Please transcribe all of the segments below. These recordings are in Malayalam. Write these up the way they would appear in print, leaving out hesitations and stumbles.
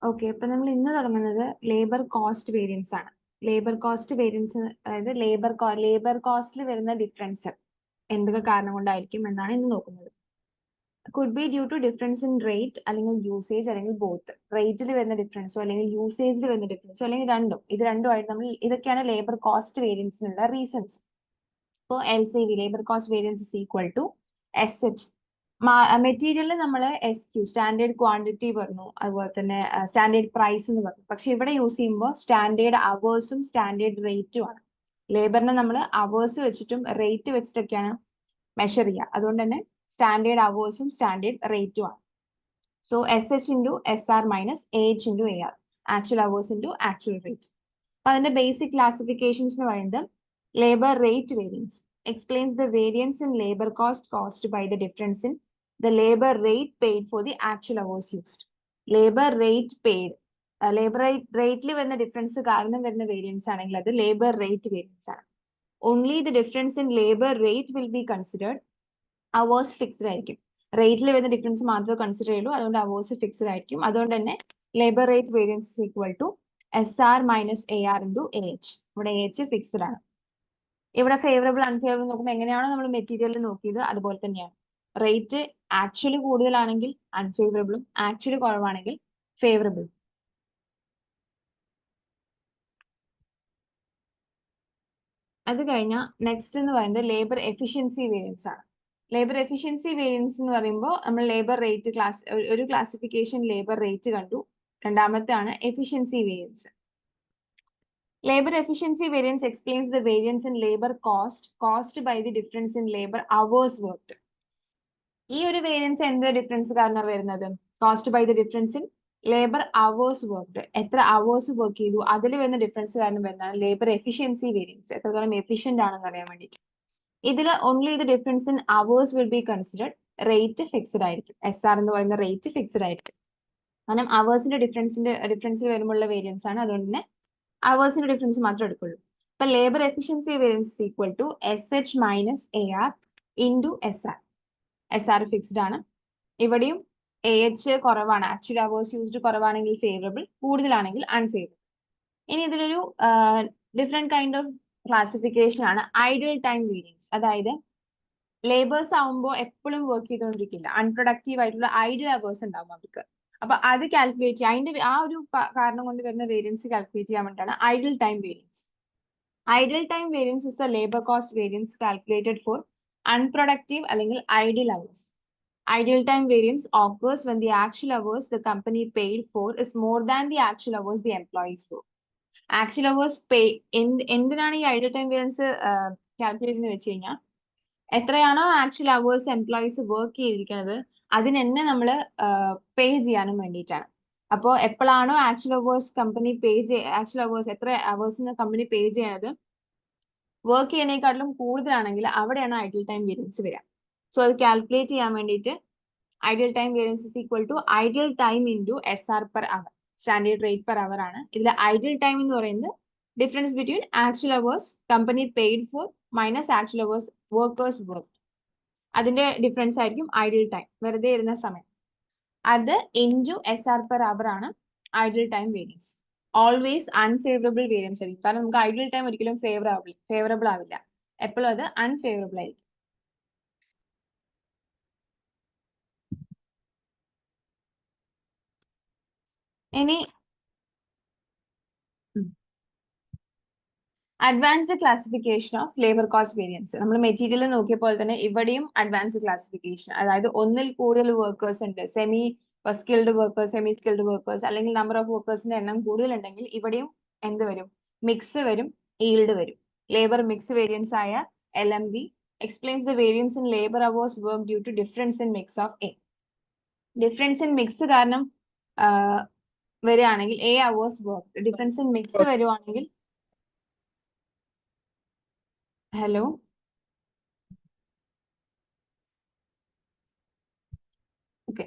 ഓക്കെ, അപ്പൊ നമ്മൾ ഇന്ന് തുടങ്ങുന്നത് ലേബർ കോസ്റ്റ് വേരിയൻസ് ആണ്. ലേബർ കോസ്റ്റ് വേരിയൻസ്, അതായത് ലേബർ കോസ്റ്റിൽ വരുന്ന ഡിഫറൻസ് എന്തൊക്കെ കാരണം കൊണ്ടായിരിക്കും എന്നാണ് ഇന്ന് നോക്കുന്നത്. Could be due to difference in rate, അല്ലെങ്കിൽ യൂസേജ്, അല്ലെങ്കിൽ ബോത്ത്. റേറ്റിൽ വരുന്ന ഡിഫറൻസോ അല്ലെങ്കിൽ യൂസേജിൽ വരുന്ന ഡിഫറൻസോ അല്ലെങ്കിൽ രണ്ടും, ഇത് രണ്ടുമായിട്ട് നമ്മൾ ഇതൊക്കെയാണ് ലേബർ കോസ്റ്റ് വേരിയൻസിനുള്ള റീസൺസ്. ഇപ്പോൾ LCV, labour cost variance is equal to SH. മെറ്റീരിയലിൽ നമ്മൾ SQ, സ്റ്റാൻഡേർഡ് ക്വാണ്ടിറ്റി പറഞ്ഞു, അതുപോലെ തന്നെ സ്റ്റാൻഡേർഡ് പ്രൈസ് എന്ന് പറഞ്ഞു. പക്ഷെ ഇവിടെ യൂസ് ചെയ്യുമ്പോൾ സ്റ്റാൻഡേർഡ് അവേഴ്സും സ്റ്റാൻഡേർഡ് റേറ്റും ആണ്. ലേബറിനെ നമ്മൾ അവേഴ്സ് വെച്ചിട്ടും റേറ്റ് വെച്ചിട്ടൊക്കെയാണ് മെഷർ ചെയ്യുക. അതുകൊണ്ട് തന്നെ സ്റ്റാൻഡേർഡ് അവേഴ്സും സ്റ്റാൻഡേർഡ് റേറ്റും ആണ്. So SH into SR minus AH into AR, actual hours into actual rate. അപ്പൊ അതിന്റെ ബേസിക് ക്ലാസിഫിക്കേഷൻസ് എന്ന് പറയുന്നത് labour rate variance explains the variance in labor cost caused by the difference in the labor rate paid for the actual hours used. Labor rate paid, labour റേറ്റിൽ വരുന്ന ഡിഫറൻസ് കാരണം വരുന്ന വേരിയൻസ് ആണെങ്കിൽ അത് ലേബർ റേറ്റ് വേരിയൻസ് ആണ്. Only the difference in labour rate will be considered. Hours fixed ആയിരിക്കും. റേറ്റിൽ വരുന്ന ഡിഫറൻസ് മാത്രമേ കൺസിഡർ ചെയ്യുള്ളൂ. അതുകൊണ്ട് അവേഴ്സ് ഫിക്സ്ഡ് ആയിരിക്കും. അതുകൊണ്ട് തന്നെ labour rate variance is equal to SR minus AR into AH. ഇവിടെ AH ഫിക്സ്ഡ് ആണ്. ഇവിടെ ഫേവറബിൾ അൺഫേവറബിൾ നോക്കുമ്പോൾ എങ്ങനെയാണോ നമ്മൾ മെറ്റീരിയൽ നോക്കിയത് അതുപോലെ തന്നെയാണ്. റേറ്റ് ആക്ച്വലി കൂടുതലാണെങ്കിൽ അൺഫേവറബിളും, ആക്ച്വലി കുറവാണെങ്കിൽ ഫേവറബിളും. അത് കഴിഞ്ഞാൽ നെക്സ്റ്റ് എന്ന് പറയുന്നത് ലേബർ എഫിഷ്യൻസി വേരിയൻസ് ആണ്. ലേബർ എഫിഷ്യൻസി വേരിയൻസ് എന്ന് പറയുമ്പോൾ നമ്മൾ ലേബർ റേറ്റ് ഒരു ക്ലാസിഫിക്കേഷൻ ലേബർ റേറ്റ് കണ്ടു. രണ്ടാമത്തെ ആണ് efficiency variance. Labor efficiency variance explains the variance in labor cost caused by the difference in labor hours worked. ഈ ഒരു വേരിയൻസ് എന്ത് ഡിഫറൻസ് കാരണം വരുന്നത്? Cost by the difference in labour hours worked. എത്ര അവേഴ്സ് വർക്ക് ചെയ്തു അതിൽ വരുന്ന ഡിഫറൻസ് കാരണം വരുന്നതാണ് ലേബർ എഫിഷ്യൻസി വേരിയൻസ്. എത്രത്തോളം എഫിഷ്യന്റ് ആണെന്ന് അറിയാൻ വേണ്ടിയിട്ട്. ഇതിൽ only the difference in hours will be considered. Rate fixed ആയിരിക്കും. SR എന്ന് പറയുന്ന റേറ്റ് ഫിക്സ്ഡ് ആയിരിക്കും. കാരണം അവേഴ്സിന്റെ ഡിഫറൻസിൽ വരുമ്പോഴുള്ള വേരിയൻസ് ആണ്. അതുകൊണ്ട് തന്നെ അവേഴ്സിന്റെ ഡിഫറൻസ് മാത്രമേ എടുക്കുള്ളൂ. അപ്പൊ labour efficiency variance equal to SH minus AR into SR. SR fixed ആണ്. ഇവിടെയും AH കുറവാണ്. ആക്ച്വലി അവേഴ്സ് യൂസ്ഡ് കുറവാണെങ്കിൽ ഫേവറബിൾ, കൂടുതലാണെങ്കിൽ അൺഫേവറബിൾ. ഇനി ഇതിലൊരു ഡിഫറെന്റ് കൈൻഡ് ഓഫ് ക്ലാസിഫിക്കേഷൻ ആണ് ഐഡിയൽ ടൈം വേരിയൻസ്. അതായത് ലേബേഴ്സ് ആവുമ്പോൾ എപ്പോഴും വർക്ക് ചെയ്തുകൊണ്ടിരിക്കില്ല. അൺപ്രൊഡക്റ്റീവ് ആയിട്ടുള്ള ഐഡിയൽ അവേഴ്സ് ഉണ്ടാവും അവർക്ക്. അപ്പൊ അത് കാൽക്കുലേറ്റ് ചെയ്യാം. അതിന്റെ ആ ഒരു കാരണം കൊണ്ട് വരുന്ന വേരിയൻസ് കാൽക്കുലേറ്റ് ചെയ്യാൻ വേണ്ടിയിട്ടാണ് ideal time variance. Ideal time variance is a labour cost variance calculated for unproductive അല്ലെങ്കിൽ ideal hours. Ideal time variance occurs when the actual hours the company paid for is more than the actual hours the employees work. Actual hours pay എന്തിനാണ് ഈ ഐഡിയൽ ടൈം വേരിയൻസ് കാൽക്കുലേറ്റ് എന്ന് വെച്ച് കഴിഞ്ഞാൽ എത്രയാണോ ആക്ച്വൽ അവേഴ്സ് എംപ്ലോയീസ് വർക്ക് ചെയ്തിരിക്കുന്നത് അതിന് തന്നെ നമ്മൾ പേ ചെയ്യാനും വേണ്ടിയിട്ടാണ്. അപ്പോൾ എപ്പോഴാണോ actual hours company actual hours എത്ര അവേഴ്സിന് കമ്പനി പേ ചെയ്യുന്നത് വർക്ക് ചെയ്യുന്നതിനെക്കാട്ടിലും കൂടുതലാണെങ്കിൽ അവിടെയാണ് ഐഡിയൽ ടൈം വേരിയൻസ് വരിക. സോ അത് കാൽക്കുലേറ്റ് ചെയ്യാൻ വേണ്ടിയിട്ട് idle time variance is equal to idle time into SR per hour, standard rate per hour ആണ്. ഇതിൽ ഐഡിയൽ ടൈം എന്ന് പറയുന്നത് difference between actual hours company paid for minus actual hours workers work. അതിന്റെ ഡിഫറൻസ് ആയിരിക്കും ഐഡിയൽ ടൈം, വെറുതെ ഇരുന്ന സമയം. അത് ഇൻറ്റു SR പെർ അവർ ആണ് idle time variance. Always unfavourable variance ആയിരിക്കും. കാരണം നമുക്ക് ഐഡിയൽ ടൈം ഒരിക്കലും ഫേവറബിൾ ആവില്ല. എപ്പോഴും അത് അൺഫേവറബിൾ ആയിരിക്കും. ഇനി advanced classification of labour cost variance. നമ്മൾ മെറ്റീരിയൽ നോക്കിയ പോലെ തന്നെ ഇവിടെയും അഡ്വാൻസ്ഡ് ക്ലാസിഫിക്കേഷൻ, അതായത് ഒന്നിൽ കൂടുതൽ വർക്കേഴ്സ് ഉണ്ട്, semi skilled workers, semi skilled workers, അല്ലെങ്കിൽ നമ്പർ ഓഫ് വർക്കേഴ്സിന്റെ എണ്ണം കൂടുതലുണ്ടെങ്കിൽ ഇവിടെയും എന്ത് വരും? മിക്സ് വരും, ഈൽഡ് വരും. ലേബർ മിക്സ് വേരിയൻസ് ആയ LMV explains the variance in labor hours work due to difference in mix of A. Difference in mix കാരണം വരികയാണെങ്കിൽ A hours work, difference in mix വരുവാണെങ്കിൽ hello okay,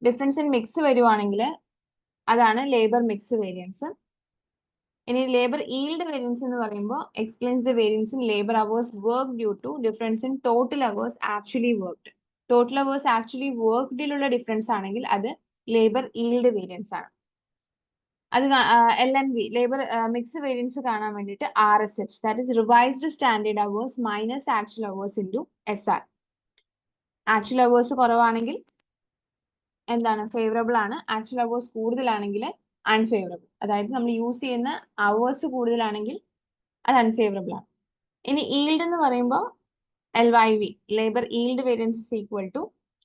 difference in mix വരുവാണെങ്കിൽ അതാണ് ലേബർ മിക്സ് വേരിയൻസ്. ഇനി ലേബർ ഈൽഡ് വേരിയൻസ് എന്ന് പറയുമ്പോൾ explains the variance in labour hours work due to difference in total hours actually worked. Total hours actually വർക്ക്ഡിലുള്ള ഡിഫറൻസ് ആണെങ്കിൽ അത് ലേബർ ഈൽഡ് വേരിയൻസ് ആണ്. അത് LMV ലേബർ മിക്സ് വേരിയൻസ് കാണാൻ വേണ്ടിയിട്ട് RSH that is revised standard hours minus actual hours into SR. Actual hours കുറവാണെങ്കിൽ എന്താണ് ഫേവറബിൾ ആണ്, ആക്ച്വൽ അവേഴ്സ് കൂടുതലാണെങ്കിൽ അൺഫേവറബിൾ. അതായത് നമ്മൾ യൂസ് ചെയ്യുന്ന അവേഴ്സ് കൂടുതലാണെങ്കിൽ അത് അൺഫേവറബിൾ ആണ്. ഇനി ഈൽഡ് എന്ന് പറയുമ്പോൾ LYV labour yield variance is equal to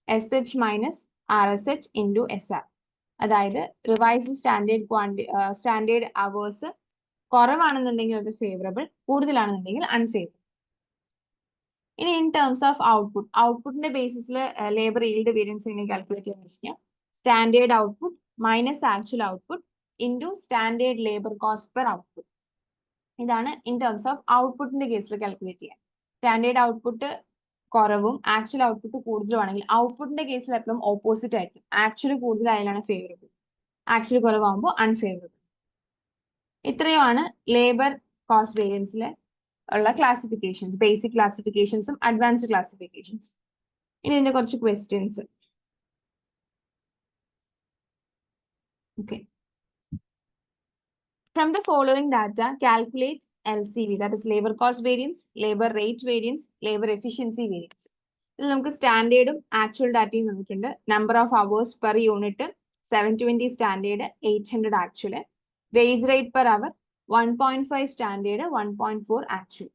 SH minus RSH into SR. അതായത് റിവൈസ്ഡ് സ്റ്റാൻഡേർഡ് അവേഴ്സ് കുറവാണെന്നുണ്ടെങ്കിൽ അത് ഫേവറബിൾ, കൂടുതലാണെന്നുണ്ടെങ്കിൽ അൺഫേവറബിൾ. ഇനി ഇൻ ടേംസ് ഓഫ് ഔട്ട്പുട്ടിന്റെ ബേസിസിൽ ലേബർ ഈൽഡ് വേരിയൻസ് എങ്ങനെ കാൽക്കുലേറ്റ് ചെയ്യാൻ വെച്ചാൽ standard output minus actual output into standard labour cost per output. ഇതാണ് ഇൻ ടേംസ് ഓഫ് ഔട്ട്പുട്ടിന്റെ കേസിൽ കാൽക്കുലേറ്റ് ചെയ്യാൻ. സ്റ്റാൻഡേർഡ് ഔട്ട്പുട്ട് കുറവും ആക്ച്വൽ ഔട്ട്പുട്ട് കൂടുതലുമാണെങ്കിൽ ഔട്ട്പുട്ടിന്റെ കേസിൽ എപ്പോഴും ഓപ്പോസിറ്റ് ആയിരിക്കും. ആക്ച്വൽ കൂടുതലായാലാണ് ഫേവറബിൾ, ആക്ച്വൽ കുറവാകുമ്പോൾ അൺഫേവറബിൾ. ഇത്രയുമാണ് ലേബർ കോസ്റ്റ് വേരിയൻസിലെ ഉള്ള ക്ലാസിഫിക്കേഷൻസ്, ബേസിക് ക്ലാസിഫിക്കേഷൻസും അഡ്വാൻസ്ഡ് ക്ലാസിഫിക്കേഷൻസും. ഇനി ഇതിന്റെ കുറച്ച് ക്വസ്റ്റ്യൻസ്. Okay, from the following data calculate LCV that is labour cost variance, labour rate variance, labour efficiency variance. ഇതിൽ നമുക്ക് സ്റ്റാൻഡേർഡും ആക്ച്വൽ ഡാറ്റയും തന്നിട്ടുണ്ട്. Number of hours per unit 720 standard, 800 actual. Wage rate per hour 1.5 standard, 1.4 actual.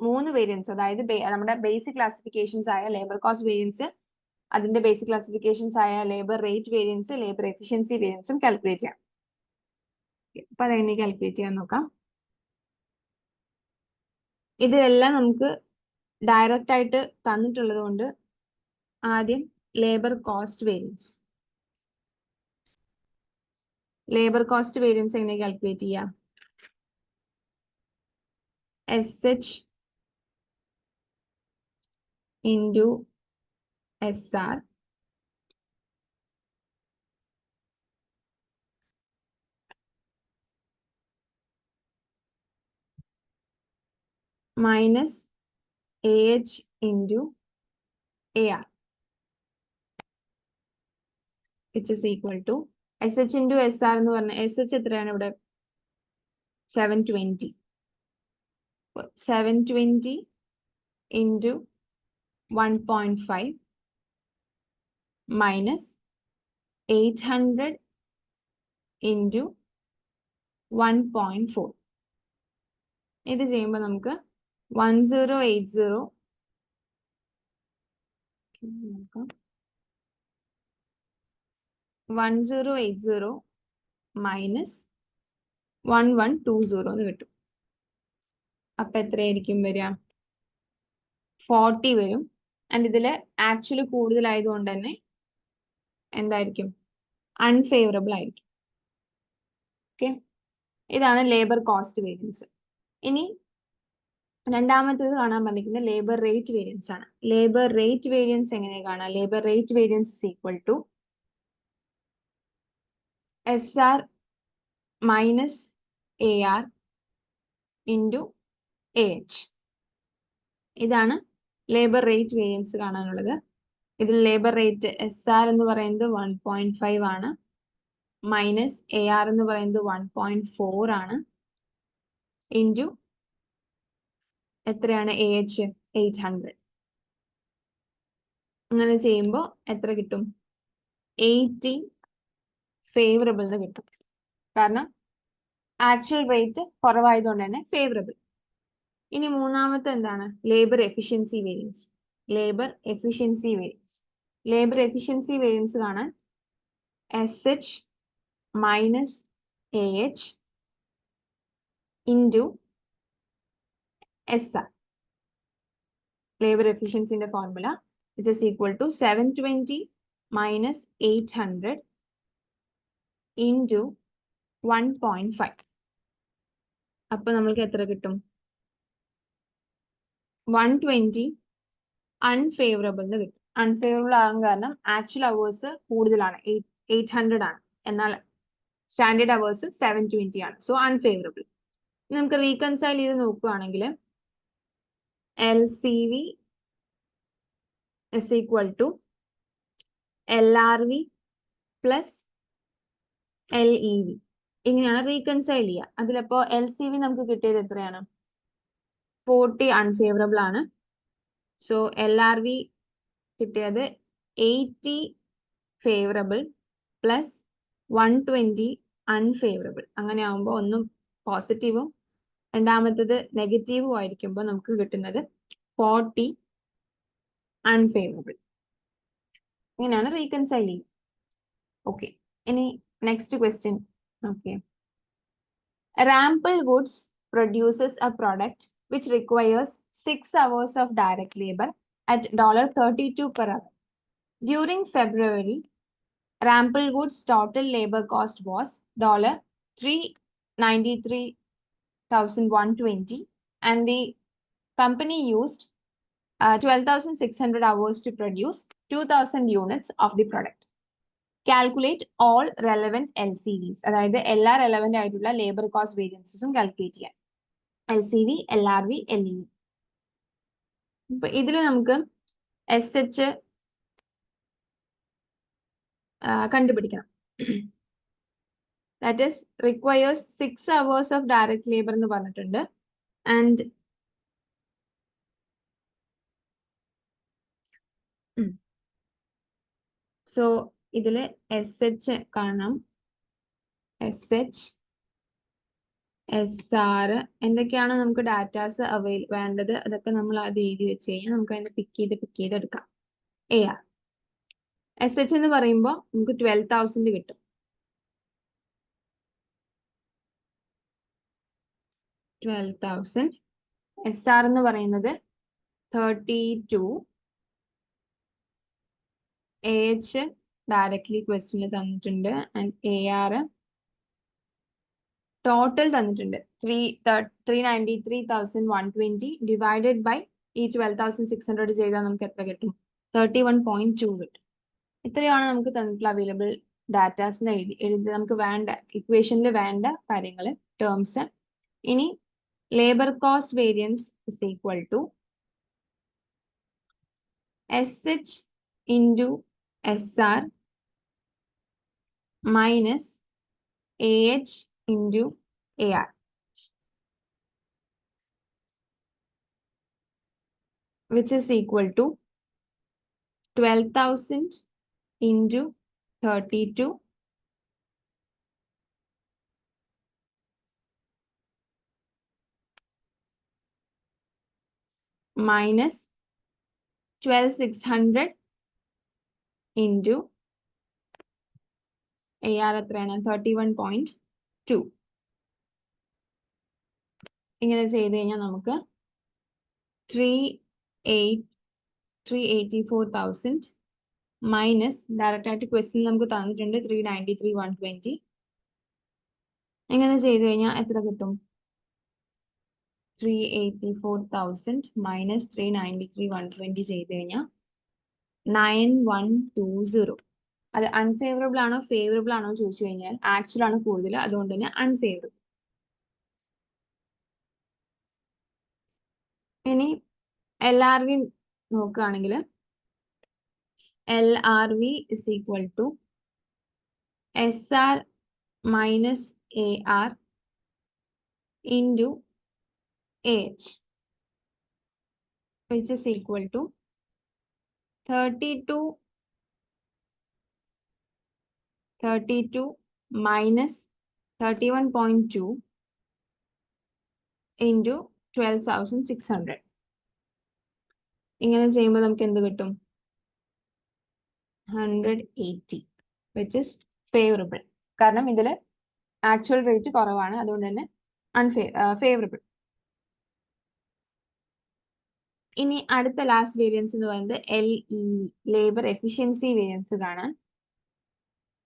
3 variance, അതായത് നമ്മുടെ ബേസിക് ക്ലാസിഫിക്കേഷൻസ് ആയ ലേബർ കോസ്റ്റ് വേരിയൻസ്, അതിന്റെ ബേസിക് ക്ലാസിഫിക്കേഷൻസ് ആയ labour rate variance, labour efficiency വേരിയൻസും കാൽക്കുലേറ്റ് ചെയ്യാം. അപ്പൊ അതെങ്ങനെ കാൽക്കുലേറ്റ് ചെയ്യാൻ നോക്കാം. ഇതെല്ലാം നമുക്ക് ഡയറക്റ്റ് ആയിട്ട് തന്നിട്ടുള്ളത് കൊണ്ട് ആദ്യം labour cost variance. Labour cost variance എങ്ങനെ കാൽക്കുലേറ്റ് ചെയ്യാം? SH into SR minus AH into AR which is equal to SH into SR എന്ന് പറഞ്ഞാൽ SH എത്രയാണ് ഇവിടെ? 720. 720 ഇൻറ്റു 1.5 മൈനസ് 800 ഇൻറ്റു 1.4. ഇത് ചെയ്യുമ്പോൾ നമുക്ക് 1080 മൈനസ് 1120 എന്ന് കിട്ടും. അപ്പൊ എത്രയായിരിക്കും വരിക? 40 വരും. ആൻഡ് ഇതില് ആക്ച്വലി കൂടുതലായതുകൊണ്ട് തന്നെ എന്തായിരിക്കും? അൺഫേവറബിൾ ആയിരിക്കും. ഓക്കെ, ഇതാണ് ലേബർ കോസ്റ്റ് വേരിയൻസ്. ഇനി രണ്ടാമത്തേത് കാണാൻ പറഞ്ഞിരിക്കുന്നത് ലേബർ റേറ്റ് വേരിയൻസ് ആണ്. ലേബർ റേറ്റ് വേരിയൻസ് എങ്ങനെ കാണാം? Labour rate variance is equal to SR minus AR into AH. ഇതാണ് ലേബർ റേറ്റ് വേരിയൻസ് കാണാനുള്ളത്. ഇതിൽ ലേബർ റേറ്റ് SR എന്ന് പറയുന്നത് 1.5 ആണ്, മൈനസ് AR എന്ന് പറയുന്നത് 1.4 ആണ്, ഇൻറ്റു എത്രയാണ്? AH 800. അങ്ങനെ ചെയ്യുമ്പോൾ എത്ര കിട്ടും? 80 ഫേവറബിൾ എന്ന് കിട്ടും. കാരണം ആക്ച്വൽ റേറ്റ് കുറവായതുകൊണ്ട് തന്നെ ഫേവറബിൾ. ഇനി മൂന്നാമത്തെ എന്താണ്? Labour efficiency variance. Labour efficiency variance. Labour efficiency variance കാണാൻ SH minus AH into SR. Labour എഫിഷ്യൻസിന്റെ formula which is equal to 720 minus 800 into 1.5. അപ്പൊ നമ്മൾക്ക് എത്ര കിട്ടും? 120 അൺഫേവറബിൾ എന്ന് കിട്ടും. അൺഫേവറബിൾ ആകാൻ കാരണം ആക്ച്വൽ അവേഴ്സ് കൂടുതലാണ്, 800 ആണ്, എന്നാൽ സ്റ്റാൻഡേർഡ് അവേഴ്സ് 720 ആണ്. So unfavourable. നമുക്ക് റീകൺസൈൽ ചെയ്ത് നോക്കുകയാണെങ്കിൽ LCV is equal to LRV plus LEV. ഇങ്ങനെയാണ് റീകൺസൈൽ ചെയ്യുക. അതിലപ്പോ LCV നമുക്ക് കിട്ടിയത് എത്രയാണ്? 40 അൺഫേവറബിൾ ആണ്. സോ LRV കിട്ടിയത് 80 ഫേവറബിൾ പ്ലസ് 120 അൺഫേവറബിൾ. അങ്ങനെ ആവുമ്പോൾ ഒന്നും പോസിറ്റീവും രണ്ടാമത്തത് നെഗറ്റീവും ആയിരിക്കുമ്പോൾ നമുക്ക് കിട്ടുന്നത് 40 അൺഫേവറബിൾ. ഇങ്ങനെയാണ് റീകൺസൈൽ ചെയ്യുക. ഓക്കെ, ഇനി next question. Okay, Rample Woods produces a product which requires 6 hours of direct labor at $32 per hour. During February, Rample Woods' total labor cost was $393,120, and the company used 12,600 hours to produce 2,000 units of the product. Calculate all relevant LCVs. അതായത് എല്ലാ റെലവെന്റ് ആയിട്ടുള്ള ലേബർ കോസ്റ്റ് വേരിയൻസസും കാൽക്കുലേറ്റ് ചെയ്യാം. LCV, LRV, LEV. ഇപ്പൊ ഇതിൽ നമുക്ക് SH കണ്ടുപിടിക്കണം. That is requires 6 hours of direct labor എന്ന് പറഞ്ഞിട്ടുണ്ട്. And so ഇതില് SH കാണാം. SH, SR എന്തൊക്കെയാണ് നമുക്ക് ഡാറ്റാസ് വേണ്ടത് അതൊക്കെ നമ്മൾ ആദ്യം എഴുതി വെച്ച് കഴിഞ്ഞാൽ നമുക്ക് അതിനെ പിക്ക് ചെയ്ത് എടുക്കാം. AR SH എന്ന് പറയുമ്പോൾ നമുക്ക് 12,000 കിട്ടും. 12,000. SR എന്ന് പറയുന്നത് 32. AH ഡയറക്ട്ലി ക്വസ്റ്റ്യനിൽ തന്നിട്ടുണ്ട്. ആൻഡ് AR ടോട്ടൽ തന്നിട്ടുണ്ട് 393,120 ഡിവൈഡഡ് ബൈ ഈ 12,600 ചെയ്താൽ നമുക്ക് എത്ര കിട്ടും? 31.2 കിട്ടും. ഇത്രയാണ് നമുക്ക് തന്നിട്ടുള്ള അവൈലബിൾ ഡാറ്റാസിന് എഴുതി നമുക്ക് വേണ്ട ഇക്വേഷനിൽ വേണ്ട കാര്യങ്ങൾ ടേംസ്. ഇനി labour cost variance is equal to SH into SR minus AH into AR, which is equal to 12,000 into 32 minus 12,600 into AR എത്രയാണ്? 31.2. ഇങ്ങനെ ചെയ്ത് കഴിഞ്ഞാൽ നമുക്ക് 384,000 മൈനസ് ഡയറക്റ്റ് ആയിട്ട് ക്വസ്റ്റ്യൻ നമുക്ക് തന്നിട്ടുണ്ട് 393,120. ഇങ്ങനെ ചെയ്ത് കഴിഞ്ഞാൽ എത്ര കിട്ടും? 384,000 മൈനസ് 393,120 ചെയ്ത് കഴിഞ്ഞാൽ 9120. അത് അൺഫേവറബിൾ ആണോ ഫേവറബിൾ ആണോ ചോദിച്ചു കഴിഞ്ഞാൽ ആക്ച്വൽ ആണ് കൂടുതൽ, അതുകൊണ്ട് തന്നെ അൺഫേവറബിൾ. ഇനി LRV നോക്കുകയാണെങ്കിൽ LRV is equal to SR minus AR into AH, which is equal to 32 minus 31.2 into 12,600. ഇങ്ങനെ ചെയ്യുമ്പോൾ നമുക്ക് എന്ത് കിട്ടും? 180, which is favorable. കാരണം ഇതിൽ ആക്ച്വൽ റേറ്റ് കുറവാണ്, അതുകൊണ്ട് തന്നെ ഫേവറബിൾ. ഇനി അടുത്ത ലാസ്റ്റ് വേരിയൻസ് എന്ന് പറയുന്നത് LEV, ലേബർ എഫിഷ്യൻസി വേരിയൻസ് കാണാൻ.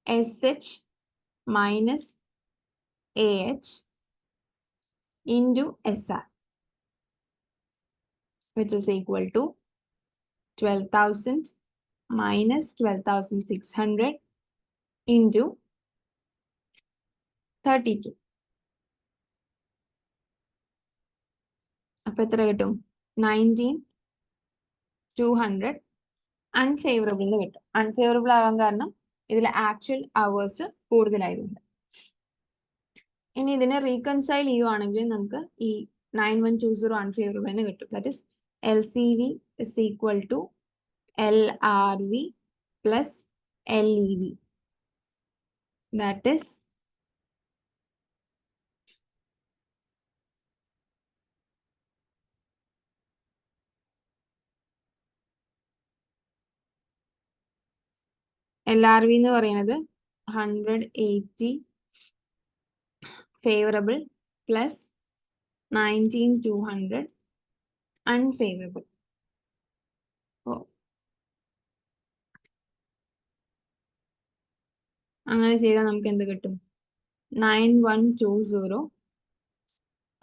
SH minus AH into SR, which is equal to 12,000 minus 12,600 into 32. അപ്പോൾ എത്ര കിട്ടും? 19,200 അൺഫേവറബിൾ കിട്ടും. അൺഫേവറബിൾ ആവാൻ കാരണം ഇതിൽ ആക്ച്വൽ അവേഴ്സ് കൂടുതലായതുകൊണ്ട്. ഇനി ഇതിനെ റീകൺസൈൽ ചെയ്യുവാണെങ്കിൽ നമുക്ക് ഈ 9120 അൺഫേവറബിളിന് കിട്ടും. That is LCV is equal to LRV plus LEV. That is LRV എന്ന് പറയുന്നത് 180 ഫേവറബിൾ പ്ലസ് 19200 അൺഫേവറബിൾ. അങ്ങനെ ചെയ്താൽ നമുക്ക് എന്ത് കിട്ടും? 9120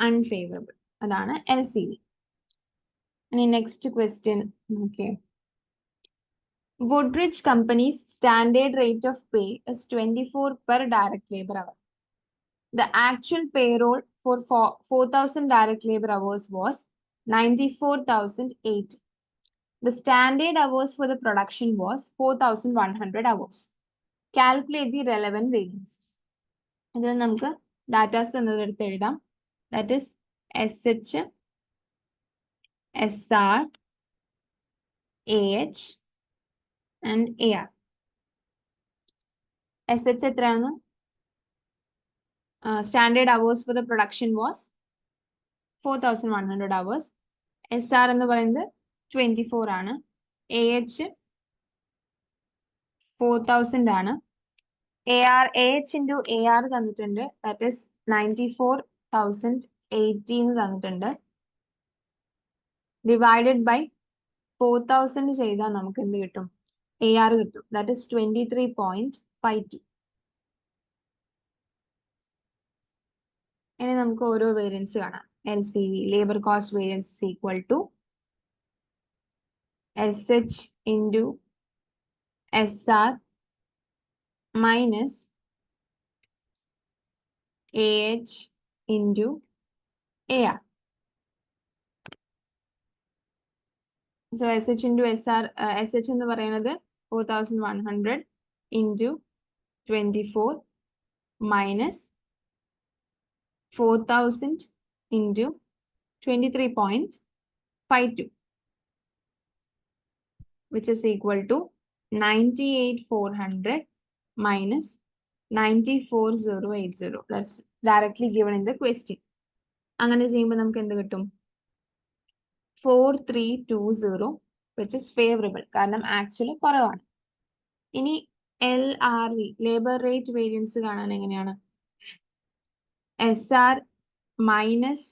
അൺഫേവറബിൾ. അതാണ് LCV. ഇനി നെക്സ്റ്റ് ക്വസ്റ്റ്യൻ നോക്കിയേ. Woodridge Company's standard rate of pay is 24 per direct labor hour. The actual payroll for 4,000 direct labor hours was 94,008. The standard hours for the production was 4,100 hours. Calculate the relevant variances. ഇതിൽ നമുക്ക് ഡാറ്റാസ് എന്നതെടുത്ത് എഴുതാം. That is SH, SR, AH and AR. SH എത്രയാണ്? Standard hours for the production was 4,100 hours. SR എന്ന് പറയുന്നത് 24 ആണ്. AH 4,000 ആണ്. AH into AR തന്നിട്ടുണ്ട്. That is 94,018 തന്നിട്ടുണ്ട്. Divided by 4,000 ചെയ്താൽ നമുക്ക് എന്ത് കിട്ടും? AR കിട്ടും. That is 23.52. ഇനി നമുക്ക് ഓരോ വേരിയൻസ് കാണാം. LCV, labor cost variance is equal to SH into SR minus AH into AR. So SH into SR, SH എന്ന് പറയുന്നത് 4,100 into 24 minus 4,000 into 23.52, which is equal to 98,400 minus 94,080. That's directly given in the question. അങ്ങനെ ചെയ്യുമ്പോൾ നമുക്ക് എന്ത് കിട്ടും? 4320, which is favorable. കാരണം ആക്ച്വലി കുറവാണ്. ഇനി LRV, ലേബർ റേറ്റ് വേരിയൻസ് കാണാൻ എങ്ങനെയാണ്? SR minus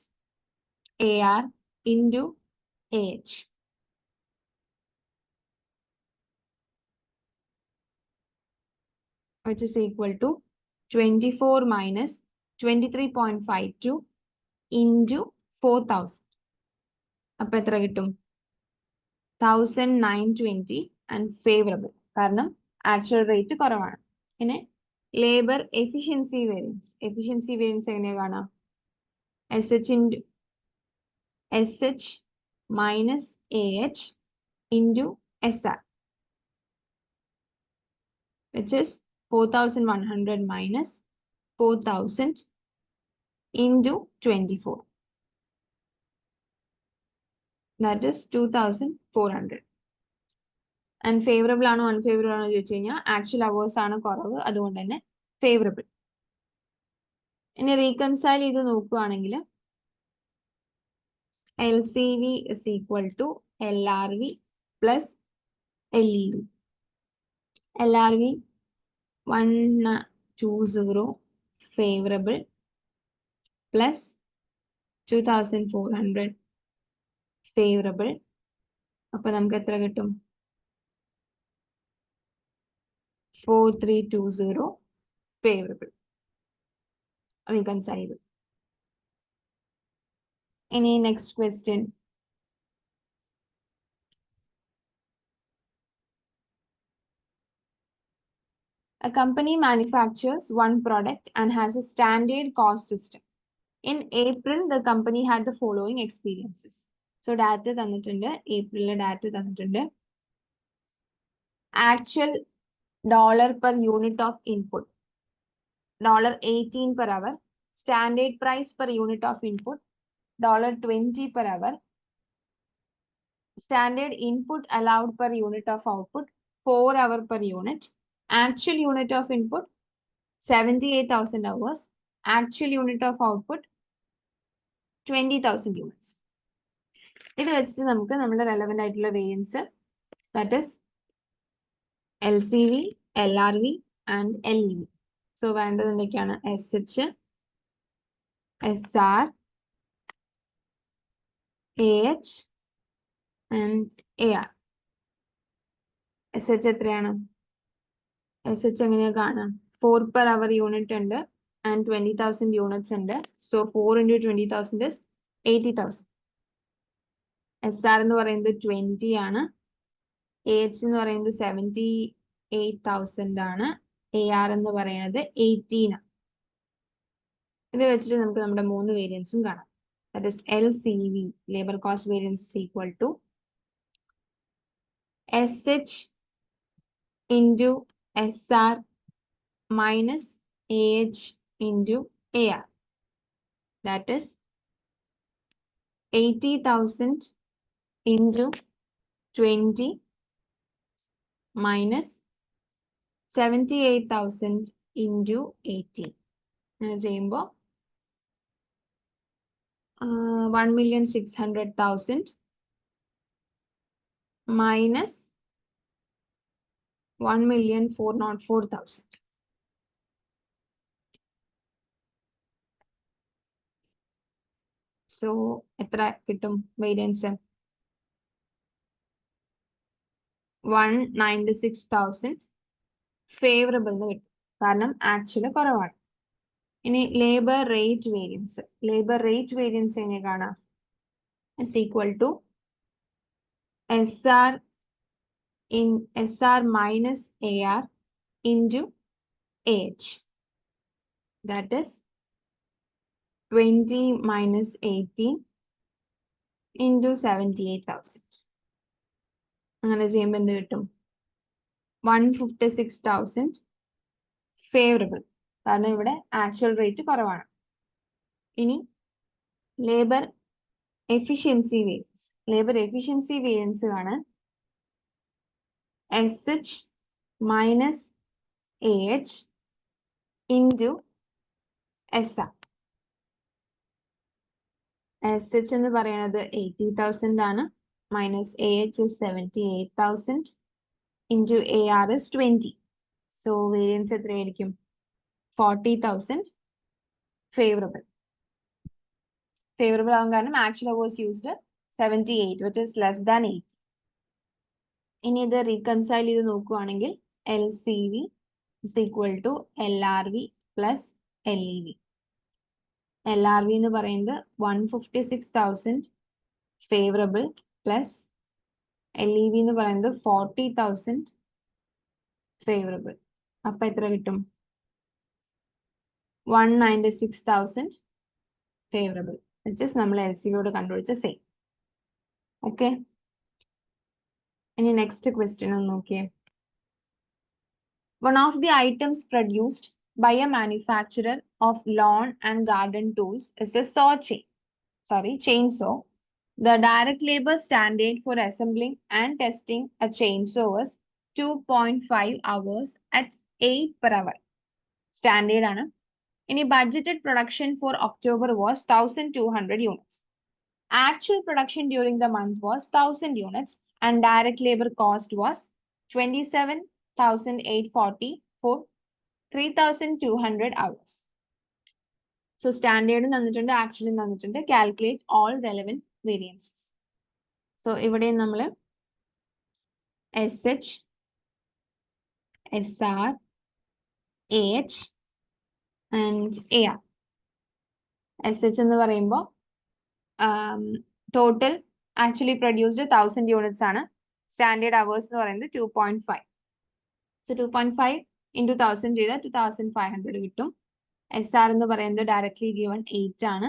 AR into AH. Which is equal to 24 minus 23.52 into 4,000. അപ്പോൾ എത്ര കിട്ടും? 1,920 and favorable. കാരണം ആക്ച്വൽ റേറ്റ് കുറവാണ്. പിന്നെ labour efficiency variance. Efficiency variance എങ്ങനെയാ കാണാം? SH minus AH into SR, which is 4,100 minus 4,000 into 24. That is 2,400. And favorable ആണോ unfavorable ആണോ ചോദിച്ചു കഴിഞ്ഞാൽ ആക്ച്വൽ അവേഴ്സ് ആണ് കുറവ്, അതുകൊണ്ട് തന്നെ ഫേവറബിൾ. ഇനി റീകൺസൈൽ ചെയ്ത് നോക്കുകയാണെങ്കിൽ LCV is equal to LRV plus LEV. LRV 120 favorable plus 2,400 favorable. അപ്പോൾ നമുക്ക് എത്ര കിട്ടും? 4320 favorable. Reconcile. Any next question? A company manufactures one product and has a standard cost system. In April, the company had the following experiences. So data തന്നിട്ടുണ്ട്. April data തന്നിട്ടുണ്ട്. Actual dollar per unit of input, $18 per hour. standard price per unit of input $20 per hour, standard input allowed per unit of output 4 hour per unit, actual unit of input 78,000 hours, actual unit of output 20,000 units. ഇത് വെച്ചിട്ട് നമുക്ക് നമ്മുടെ റെലവെന്റ് ആയിട്ടുള്ള variance that is LCV, LRV and LEV. So വേണ്ടത് എന്തൊക്കെയാണ്? SH, SR, AH and AR. SH എത്രയാണ്? SH എങ്ങനെയാ കാണാം? 4 per hour unit ഉണ്ട് and 20,000 units ഉണ്ട്. So 4 into 20,000 is 80,000. SR എന്ന് പറയുന്നത് 20 ആണ്. AH എന്ന് പറയുന്നത് 78,000 ആണ്. AR എന്ന് പറയുന്നത് 18 ആണ്. ഇത് വെച്ചിട്ട് നമുക്ക് നമ്മുടെ 3 വേരിയൻസും കാണാം. That is LCV, labor cost variance is equal to SH into SR minus AH into AR. That is 80,000 into 20 minus 78,000 into 18. അങ്ങനെ ചെയ്യുമ്പോൾ 1,600,000 minus 1,404,000. So എത്ര കിട്ടും വേരിയൻസ്? 196,000 ഫേവറബിൾ എന്ന് കിട്ടും, കാരണം ആക്ച്വലി കുറവാണ്. ഇനി labour rate variance. Labour rate variance എങ്ങനെ കാണാം? Is equal to SR minus AR into AH. That is 20 minus 18 into 78,000. അങ്ങനെ ചെയ്യുമ്പോൾ എന്ത് കിട്ടും? 156,000 ഫേവറബിൾ, കാരണം ഇവിടെ ആക്ച്വൽ റേറ്റ് കുറവാണ്. ഇനി labour efficiency variance. Labour efficiency variance കാണാൻ SH minus AH into SR. SH എന്ന് പറയുന്നത് 80,000 ആണ്, minus AH is 78,000 into AR is 20. So variance എത്രയായിരിക്കും? 40,000 favorable. Favorable ആകാൻ കാരണം actual hours used 78, which is less than 80. ഇനി ഇത് റീകൺസൈൽ ചെയ്ത് നോക്കുകയാണെങ്കിൽ LCV is equal to LRV plus LEV. LRV എന്ന് പറയുന്നത് 156,000 favorable plus LEV എന്ന് പറയുന്നത് 40,000 favorable. അപ്പൊ എത്ര കിട്ടും? 196,000 favorable, which is നമ്മൾ LCVയോട് കണ്ടുപിടിച്ച സെയിം. ഓക്കെ, ഇനി നെക്സ്റ്റ് ക്വസ്റ്റ്യൻ ഒന്ന് നോക്കിയേ. One of the items produced by a manufacturer of lawn and garden tools is a chainsaw. The direct labor standard for assembling and testing a chainsaw was 2.5 hours at 8 per hour. Standard ആണ്. ഇനി budgeted production for October was 1,200 units. Actual production during the month was 1,000 units and direct labor cost was 27,840 for 3,200 hours. So standard തന്നിട്ടുണ്ട്, actually തന്നിട്ടുണ്ട്. Calculate all relevant variances. So ഇവിടെ നമ്മൾ SH, SR, AH and AR. SH എന്ന് പറയുമ്പോൾ ടോട്ടൽ ആക്ച്വലി പ്രൊഡ്യൂസ്ഡ് 1,000 യൂണിറ്റ്സ് ആണ്. സ്റ്റാൻഡേർഡ് അവേഴ്സ് എന്ന് പറയുന്നത് 2.5. സോ 2.5 into 1,000 ചെയ്താൽ 2,500 കിട്ടും. SR എന്ന് പറയുന്നത് ഡയറക്ട്ലി ഗിവൺ 8 ആണ്.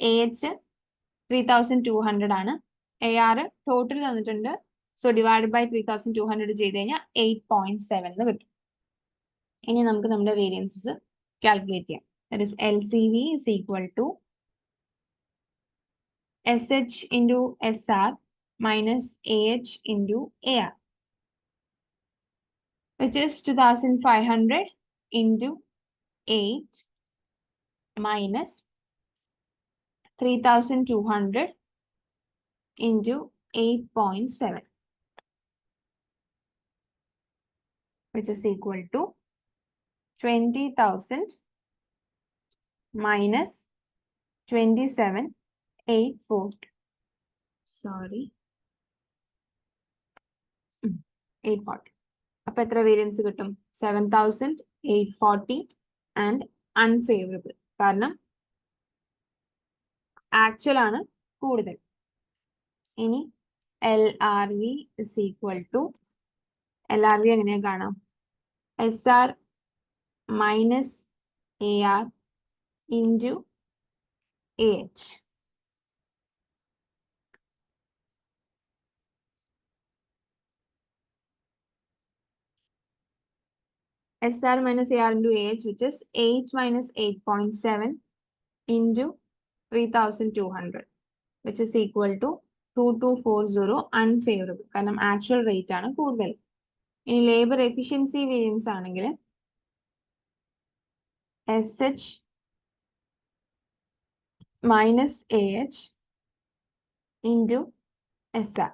AH 3,200 ആണ്. AR ടോട്ടൽ തന്നിട്ടുണ്ട്. സോ ഡിവൈഡ് ബൈ 3,200 ചെയ്ത് കഴിഞ്ഞാൽ 8.7 എന്ന് കിട്ടും. ഇനി നമുക്ക് നമ്മുടെ വേരിയൻസസ് കാൽക്കുലേറ്റ് ചെയ്യാം. That is LCV is equal to SH into SR minus AH into AR, which is 2500 into 8 minus 3200 into 8.7, which is equal to 20,000 minus 27,840. Sorry. 840. അപ്പോൾ എത്ര വേരിയൻസ് കിട്ടും? 7,840 ആൻഡ് അൺഫേവറബിൾ. കാരണം ആക്ച്വൽ ആണ് കൂടുതൽ. ഇനി LRV is equal to LRV എങ്ങനെയാ കാണാം? SR minus AR into AH. SR minus AR into AH, which is 8 minus 8.7 into 3,200, which is equal to 2240 unfavorable. കാരണം ആക്ച്വൽ റേറ്റ് ആണ് കൂടുതൽ. ഇനി ലേബർ എഫിഷ്യൻസി വേരിയൻസ് ആണെങ്കിൽ SH minus AH into SR.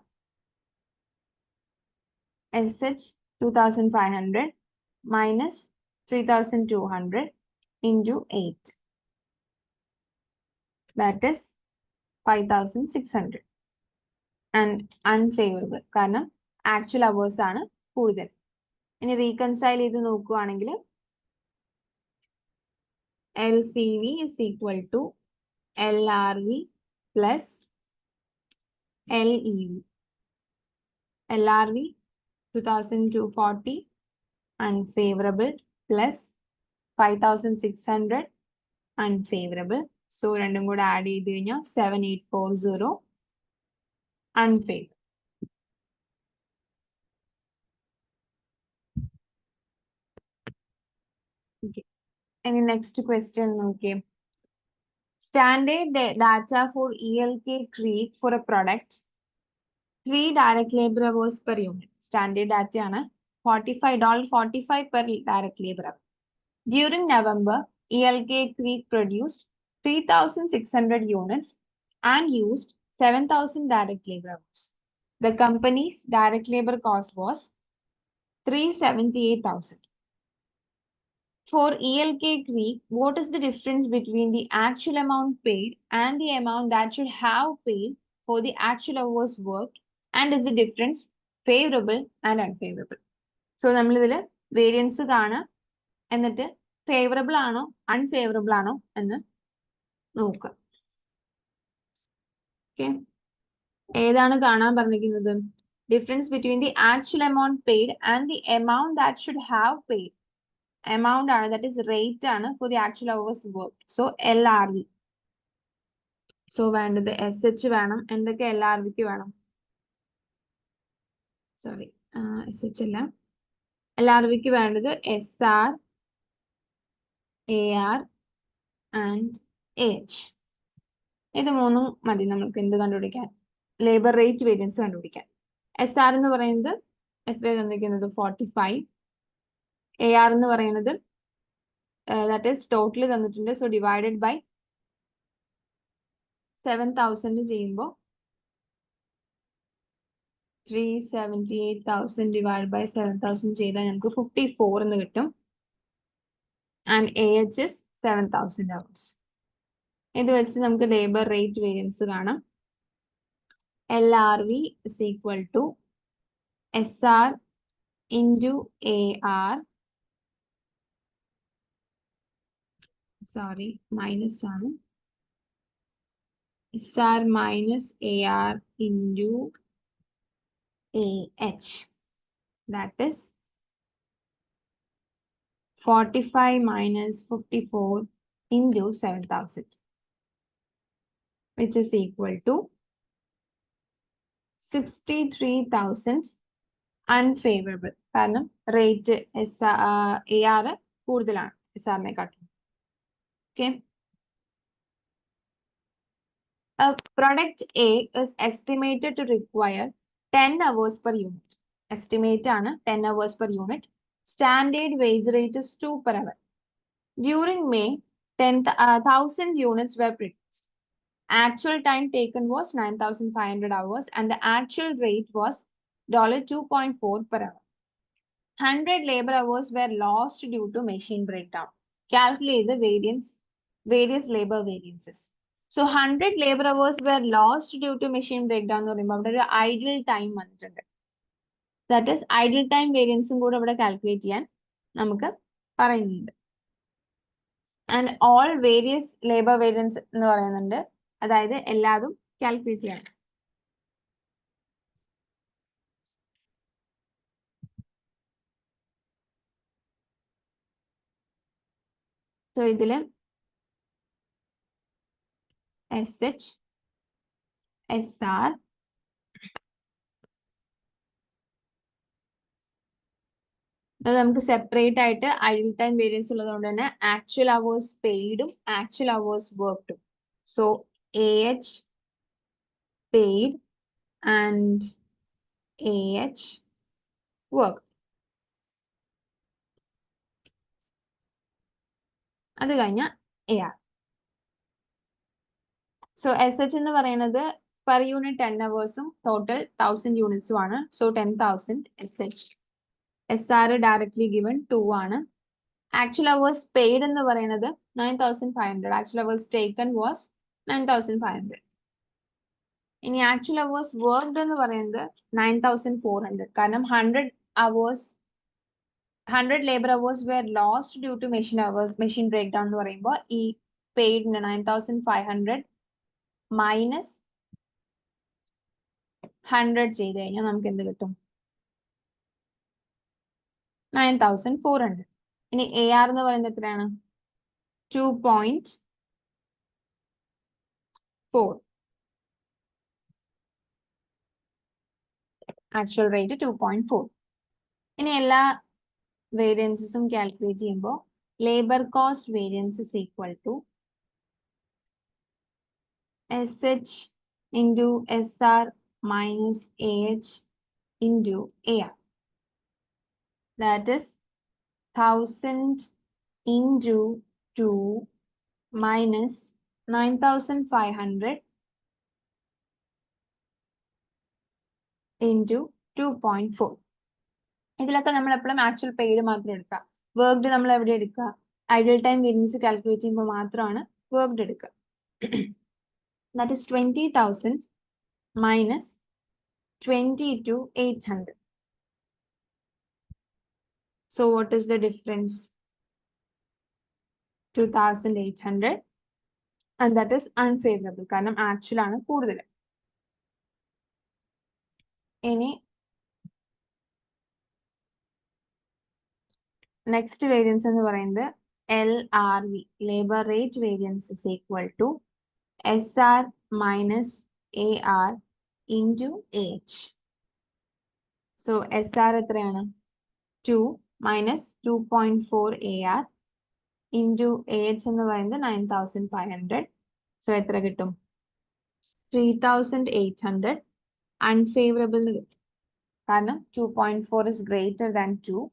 SH 2,500 minus 3,200 into 8. That is 5,600. And unfavorable. കാരണം ആക്ച്വൽ അവേഴ്സ് ആണ് കൂടുതൽ. ഇനി റീകൺസൈൽ ചെയ്ത് നോക്കുകയാണെങ്കിൽ LCV is equal to LRV plus LEV. LRV 2,240 unfavorable plus 5,600 unfavorable. So രണ്ടും കൂടെ ആഡ് ചെയ്ത് കഴിഞ്ഞാൽ 7,840 unfavorable. Okay. And next question, okay. Standard data for ELK Creek for a product. 3 direct labor hours per unit. Standard data ആണ് $45 per direct labor hour. During November, ELK Creek produced 3,600 units and used 7,000 direct labor hours. The company's direct labor cost was 378,000. For ELK Creek, what is the difference between the actual amount paid and the amount that should have paid for the actual hours worked, and is the difference favorable and unfavorable? So, നമ്മൾ ഇതിൽ വേരിയൻസ് കാണാം, എന്നിട്ട് ഫേവറബിൾ ആണോ അൺഫേവറബിൾ ആണോ എന്ന് നോക്കുക. ഓക്കെ, ഏതാണ് കാണാൻ പറഞ്ഞിരിക്കുന്നത്? Difference between the actual amount paid and the amount that should have paid. Amount ആണ്, ദാറ്റ് ഈസ് റേറ്റ് ആണ് for the actual hours work. So LRV. So വേണ്ടത് SH വേണം. എന്തൊക്കെ LRVക്ക് വേണം? സോറി, SH അല്ല. LRVക്ക് വേണ്ടത് SR, AR ആൻഡ് AH. ഇത് മൂന്നും മതി നമുക്ക് എന്ത് കണ്ടുപിടിക്കാൻ? ലേബർ റേറ്റ് വേരിയൻസ് കണ്ടുപിടിക്കാൻ. SR എന്ന് പറയുന്നത് എത്ര തന്നിരിക്കുന്നത്? 45. AR എന്ന് പറയുന്നത് ദാറ്റ് ഈസ് ടോട്ടൽ തന്നിട്ടുണ്ട്. സോ ഡിവൈഡഡ് ബൈ 7,000 ചെയ്യുമ്പോൾ 378,000 divided by 7,000 ചെയ്താൽ നമുക്ക് 54 എന്ന് കിട്ടും. And AH is 7,000 hours. ഇത് വെച്ചിട്ട് നമുക്ക് ലേബർ റേറ്റ് വേരിയൻസ് കാണാം. LRV is equal to SR into AR. Sorry, minus ആണ്. SR minus AR into AH. That is 45 minus 54 into 7,000, which is equal to 63,000 unfavorable. കാരണം റേറ്റ് AR കൂടുതലാണ് SRനെക്കാട്ടും. Okay. A product A is estimated to require 10 hours per unit. Estimate ആണ് 10 hours per unit. Standard wage rate is 2 per hour. During May, 10,000 units were produced. Actual time taken was 9,500 hours and the actual rate was $2.4 per hour. 100 labor hours were lost due to machine breakdown. Calculate the various labor variances. So 100 labor hours were lost due to machine breakdown എന്ന് പറയുമ്പോൾ അവിടെ ഒരു ഐഡിയൽ ടൈം വന്നിട്ടുണ്ട്. ദാറ്റ് ഈസ് ഐഡിയൽ ടൈം വേരിയൻസും കൂടെ ഇവിടെ കാൽക്കുലേറ്റ് ചെയ്യാൻ നമുക്ക് പറയുന്നുണ്ട്. And all various labour variance എന്ന് പറയുന്നുണ്ട്. അതായത് എല്ലാതും കാൽക്കുലേറ്റ് ചെയ്യണം. സോ ഇതില് SH, SR, അത് നമുക്ക് സെപ്പറേറ്റ് ആയിട്ട് ഐഡിയൽ ടൈം വേരിയൻസ് ഉള്ളതുകൊണ്ട് തന്നെ ആക്ച്വൽ അവേഴ്സ് പെയ്ഡും ആക്ച്വൽ അവേഴ്സ് വർക്ക്ഡും. So AH paid and AH work. അത് കഴിഞ്ഞ AR. സോ SH എന്ന് പറയുന്നത് പെർ യൂണിറ്റ് 10 അവേഴ്സും ടോട്ടൽ 1000 യൂണിറ്റ്സും ആണ്. So 10,000 SH. SR directly given 2 ആണ്. ആക്ച്വൽ അവേഴ്സ് പെയ്ഡ് എന്ന് പറയുന്നത് 9,500. Actual hours taken was 9,500. ഇനി ആക്ച്വൽ അവേഴ്സ് വർക്ക്ഡ് എന്ന് പറയുന്നത് 9,400. കാരണം 100 labour hours were lost due to machine break down എന്ന് പറയുമ്പോൾ ഈ പെയ്ഡിന് 9,500 മൈനസ് 100 ചെയ്ത് കഴിഞ്ഞാൽ നമുക്ക് എന്ത് കിട്ടും? 9,400. ഇനി AR എന്ന് പറയുന്നത് എത്രയാണ്? 2.4. Actual rate 2.4. ഇനി എല്ലാ വേരിയൻസും കാൽക്കുലേറ്റ് ചെയ്യുമ്പോൾ labour cost variance is equal to SH into SR minus AH into AR. That is 1000 into 2 minus 9,500 into 2.4. ഇതിലൊക്കെ നമ്മൾ എപ്പോഴും ആക്ച്വൽ പെയ്ഡ് മാത്രം എടുക്കുക. വർക്ക്ഡ് നമ്മൾ എവിടെ എടുക്കുക? ഐഡിയൽ ടൈം വേരിയൻസ് കാൽക്കുലേറ്റ് ചെയ്യുമ്പോൾ മാത്രമാണ് വർക്ക്ഡ് എടുക്കുക. That is 20,000 minus 22,800. So what is the difference? 2,800, and that is unfavorable കാരണം ആക്ച്വൽ ആണ് കൂടുതൽ. ഇനി നെക്സ്റ്റ് വേരിയൻസ് എന്ന് പറയുന്നത് LRV, labour rate variance is equal to SR minus AR into AH. So SR എത്രയാണ്? 2 minus 2.4 AR into AH എന്ന് പറയുന്നത് 9,500. So എത്ര കിട്ടും? 3,800. Unfavorable എന്ന് കിട്ടും കാരണം 2.4 is greater than 2.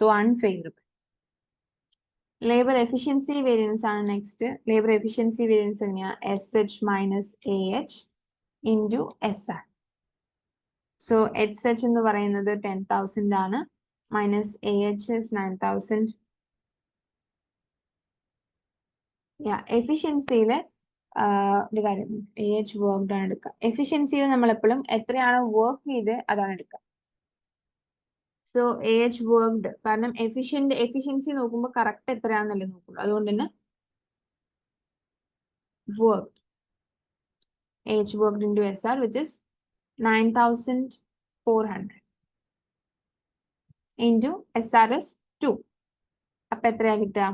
So unfavorable. Labour efficiency variance ആണ് നെക്സ്റ്റ്. ലേബർ എഫിഷ്യൻസി വേരിയൻസ് എങ്ങനെയാ? SH minus AH into SR. So SH എന്ന് പറയുന്നത് 10,000 ആണ് മൈനസ് AH is 9,000. എഫിഷ്യൻസിയില് ഒരു കാര്യം AH വർക്ക്ഡ് ആണ് എടുക്കുക. എഫിഷ്യൻസിയിൽ നമ്മൾ എപ്പോഴും എത്രയാണോ വർക്ക് ചെയ്ത് അതാണ് എടുക്കുക. സോ AH വർക്ക്ഡ് കാരണം എഫിഷ്യൻസി നോക്കുമ്പോൾ കറക്റ്റ് എത്രയാണെന്നല്ലേ നോക്കുള്ളൂ. അതുകൊണ്ട് തന്നെ worked AH worked into SR which is 9,400 into SR is 2. അപ്പൊ എത്രയാ കിട്ടുക?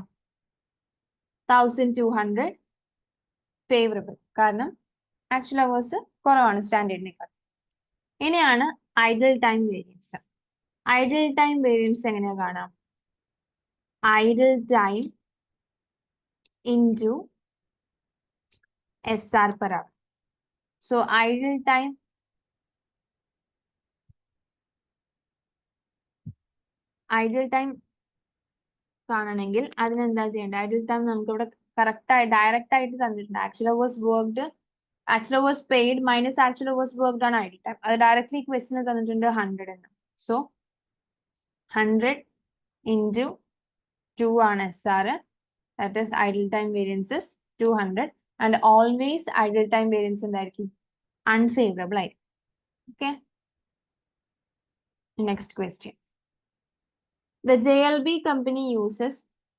1,200 ഫേവറബിൾ കാരണം ആക്ച്വൽ അവേഴ്സ് കുറവാണ് സ്റ്റാൻഡേർഡിനേക്കാൾ. ഇനിയാണ് idle time variance. Ideal time variance എങ്ങനെയാ കാണാം? Idle time into SR per hour. So idle time കാണണമെങ്കിൽ അതിനെന്താ ചെയ്യേണ്ടത്? ഐഡിൽ ടൈം നമുക്ക് ഇവിടെ ഡയറക്റ്റ് ആയിട്ട് തന്നിട്ടുണ്ട്. Actual hours paid minus actual hours worked ആണ് ഐഡിൽ ടൈം. അത് ഡയറക്ട്ലി ക്വസ്റ്റിന് തന്നിട്ടുണ്ട് 100 എന്ന്. സോ 100 into 2 ആണ് SR. That is idle time variance is 200. And always idle time variance എന്തായിരിക്കും? Unfavorable ആയിരിക്കും. Okay. Next question. The JLB company uses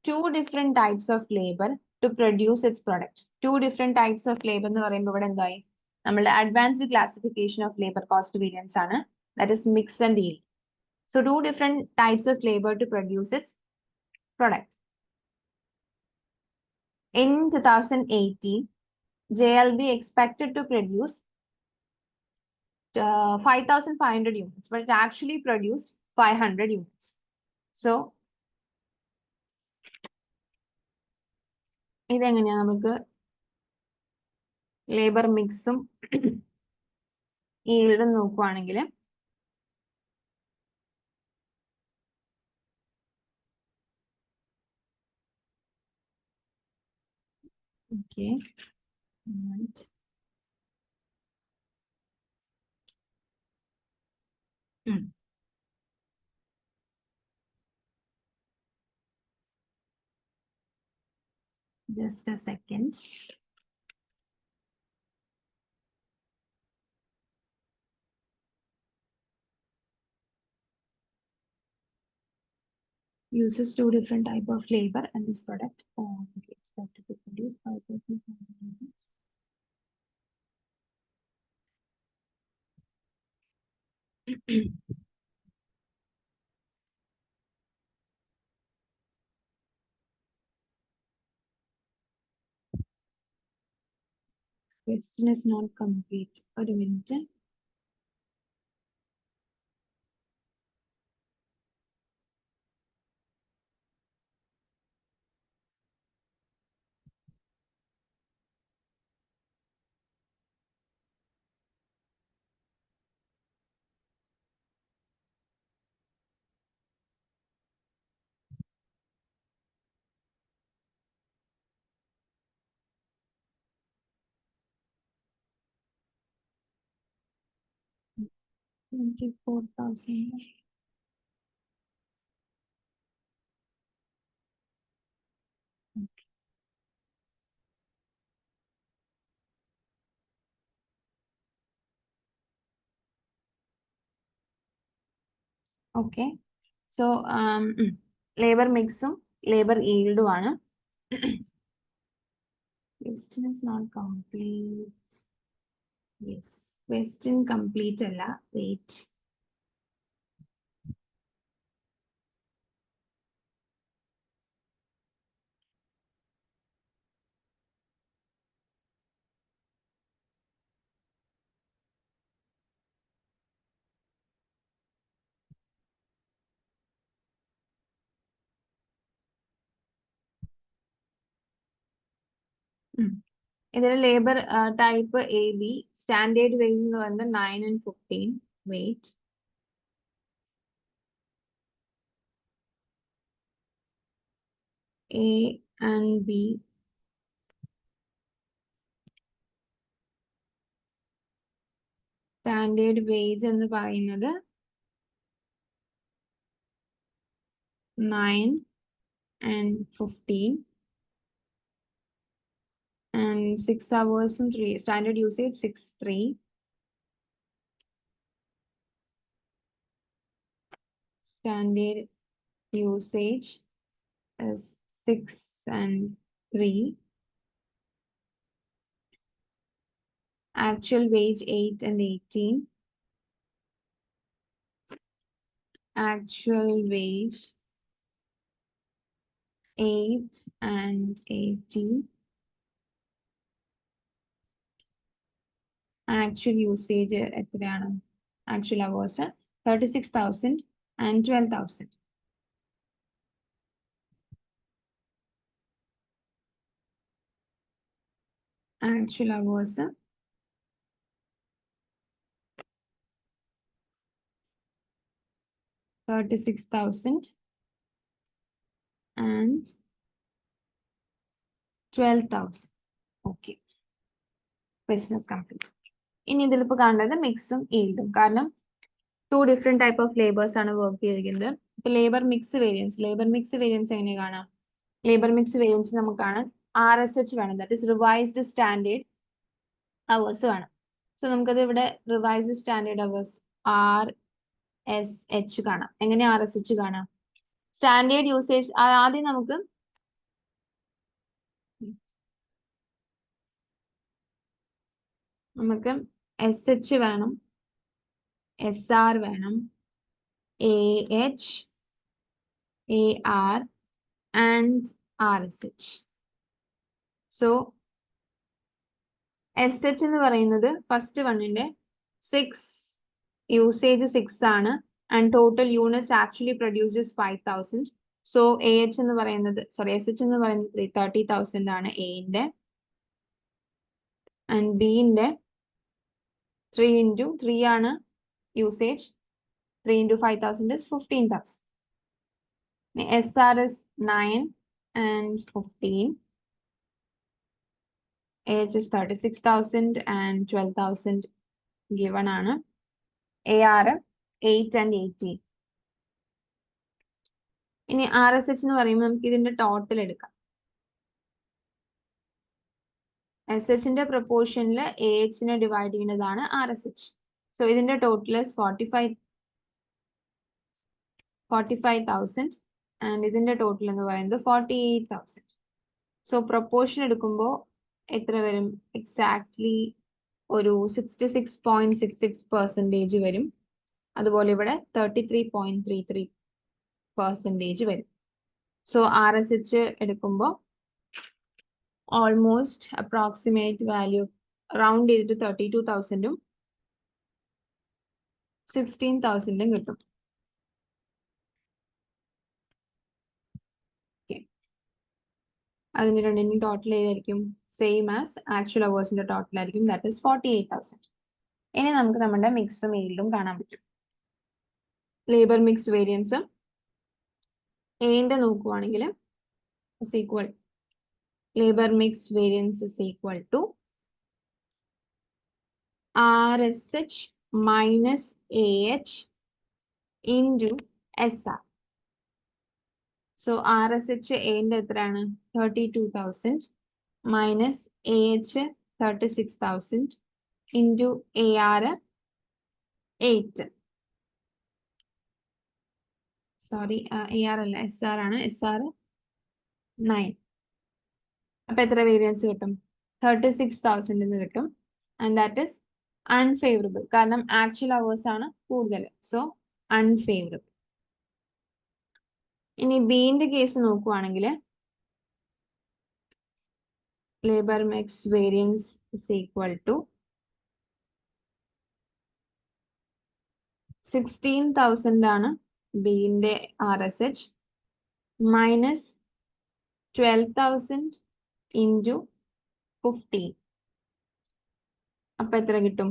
2 different types of labor to produce its product. 2 different types of labor എന്ന് പറയുമ്പോൾ ഇവിടെ എന്തായി? നമ്മളുടെ advanced classification of labor cost variance ആണ്. That is mix and yield. So 2 different types of labor to produce its product. In 2018, JLB expected to produce 5,500 units, but it actually produced 500 units. So, ഇതെങ്ങനെയാ നമുക്ക് ലേബർ മിക്സും ഈൽഡും നോക്കുവാണെങ്കിൽ okay. Right. Just a second. Uses 2 different type of labor and this product expected to produce 5,000 units. Question is not complete. Or a minute. $24,000. Okay. So labor mixum, labor yield ആണ്. Question is not complete. Yes. Question complete അല്ല. Wait. ഇതിൽ labour type AB standard wage എന്ന് പറയുന്നത് 9 and 15. Wait. A and B standard wage എന്ന് പറയുന്നത് 9 and 15 and 6 hours and 3 standard usage 6.3 standard usage is 6 and 3 actual wage 8 and 18 actual wage 8 and 18 actual usage എത്രയാണ് actual hours 36,000 and 12,000. . actual hours 36,000 and 12,000. Okay, business complete. ഇനി ഇതിലിപ്പോൾ കാണേണ്ടത് മിക്സും ഈൽഡും. കാരണം 2 different type of labors ആണ് വർക്ക് ചെയ്തിരിക്കുന്നത്. ഇപ്പൊ ലേബർ മിക്സ് വേരിയൻസ് എങ്ങനെ കാണാം? ലേബർ മിക്സ് വേരിയൻസ് നമുക്ക് കാണാം RSH വേണം, that is revised standard hours വേണം. സോ നമുക്കത് ഇവിടെ റിവൈസ്ഡ് സ്റ്റാൻഡേർഡ് അവേഴ്സ് RSH കാണാം. എങ്ങനെ RSH കാണാം? സ്റ്റാൻഡേർഡ് യൂസേജ് ആദ്യം നമുക്ക് SH വേണം, SR വേണം, AH, AR and RSH. So SH എന്ന് പറയുന്നത് ഫസ്റ്റ് വണ്ണിന്റെ 6 യൂസേജ് 6 ആണ് and total units actually produces 5,000. So SH എന്ന് പറയുന്നത് 30,000 ആണ് A-ന്റെ and B-ന്റെ 3 into 3 ആണ് usage. 3 into 5,000 is 15,000. SR is 9 and 15. AH is 36,000 and 12,000 given ആണ്. AR 8 and 18. ഇനി RSH എന്ന് പറയുമ്പോൾ നമുക്ക് ഇതിന്റെ ടോട്ടൽ എടുക്കാം. SH-ന്റെ പ്രൊപ്പോർഷനിൽ AH-നെ ഡിവൈഡ് ചെയ്യുന്നതാണ് RSH. സോ ഇതിന്റെ ടോട്ടൽ 45,000 and ഇതിന്റെ ടോട്ടൽ എന്ന് പറയുന്നത് 48,000. സോ പ്രൊപ്പോർഷൻ എടുക്കുമ്പോൾ എത്ര വരും? എക്സാക്ട്ലി ഒരു 66.66% വരും. അതുപോലെ ഇവിടെ 33.33% വരും. സോ RSH എടുക്കുമ്പോൾ ഓൾമോസ്റ്റ് അപ്രോക്സിമേറ്റ് വാല്യൂ റൗണ്ട് ചെയ്തിട്ട് 32,000ഉം 16,000ഉം കിട്ടും. അതിന് രണ്ടിനും ടോട്ടൽ ഏതായിരിക്കും? സെയിം ആസ് ആക്ച്വൽ അവേഴ്സിന്റെ ടോട്ടൽ ആയിരിക്കും, ദാറ്റ് ഇസ് 48,000. ഇനി നമുക്ക് നമ്മുടെ മിക്സും ഈൽഡും കാണാൻ പറ്റും. ലേബർ മിക്സ് വേരിയൻസ് എന്റെ നോക്കുവാണെങ്കിൽ labour mix variance is equal to RSH minus AH into SR. So RSH എന്റെ എത്രയാണ്? 32,000 minus AH 36,000 into AR 8. Sorry, AR അല്ല, SR ആണ്. SR 9. അപ്പൊ എത്ര വേരിയൻസ് കിട്ടും? 36,000 എന്ന് കിട്ടും. ആൻഡ് ദാറ്റ് ഇസ് അൺഫേവറബിൾ, കാരണം ആക്ച്വൽ അവേഴ്സ് ആണ് കൂടുതൽ. So unfavourable. ഇനി ബിന്റെ കേസ് നോക്കുവാണെങ്കിൽ labour mix variance is equal to 16,000 ആണ് ബിന്റെ RSH മൈനസ് 12,000 into 15. അപ്പൊ എത്ര കിട്ടും?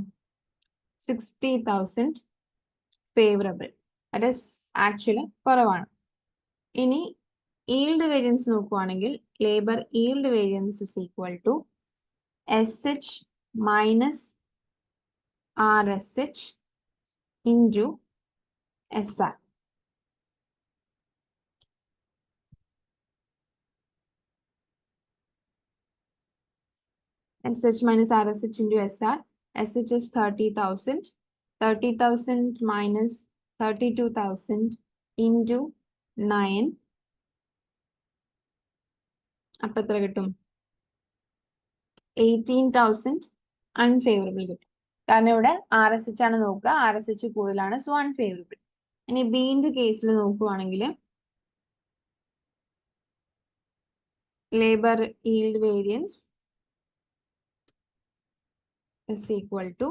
60,000 ഫേവറബിൾ. ദാറ്റ് ഇസ് ആക്ച്വലി കുറവാണ്. ഇനി ഈൽഡ് വേരിയൻസ് നോക്കുവാണെങ്കിൽ labour yield variance is equal to SH minus RSH into SR. SH minus RSH into SR. SH is 30,000. 30,000 minus 32,000 into 9. അപ്പൊ എത്ര കിട്ടും? 18,000 അൺഫേവറബിൾ കിട്ടും. കാരണം ഇവിടെ RSH ആണ് നോക്കുക, RSH കൂടുതലാണ്, സോ അൺഫേവറബിൾ. ഇനി ബിന്റെ കേസിൽ നോക്കുവാണെങ്കിൽ labour yield variance is equal to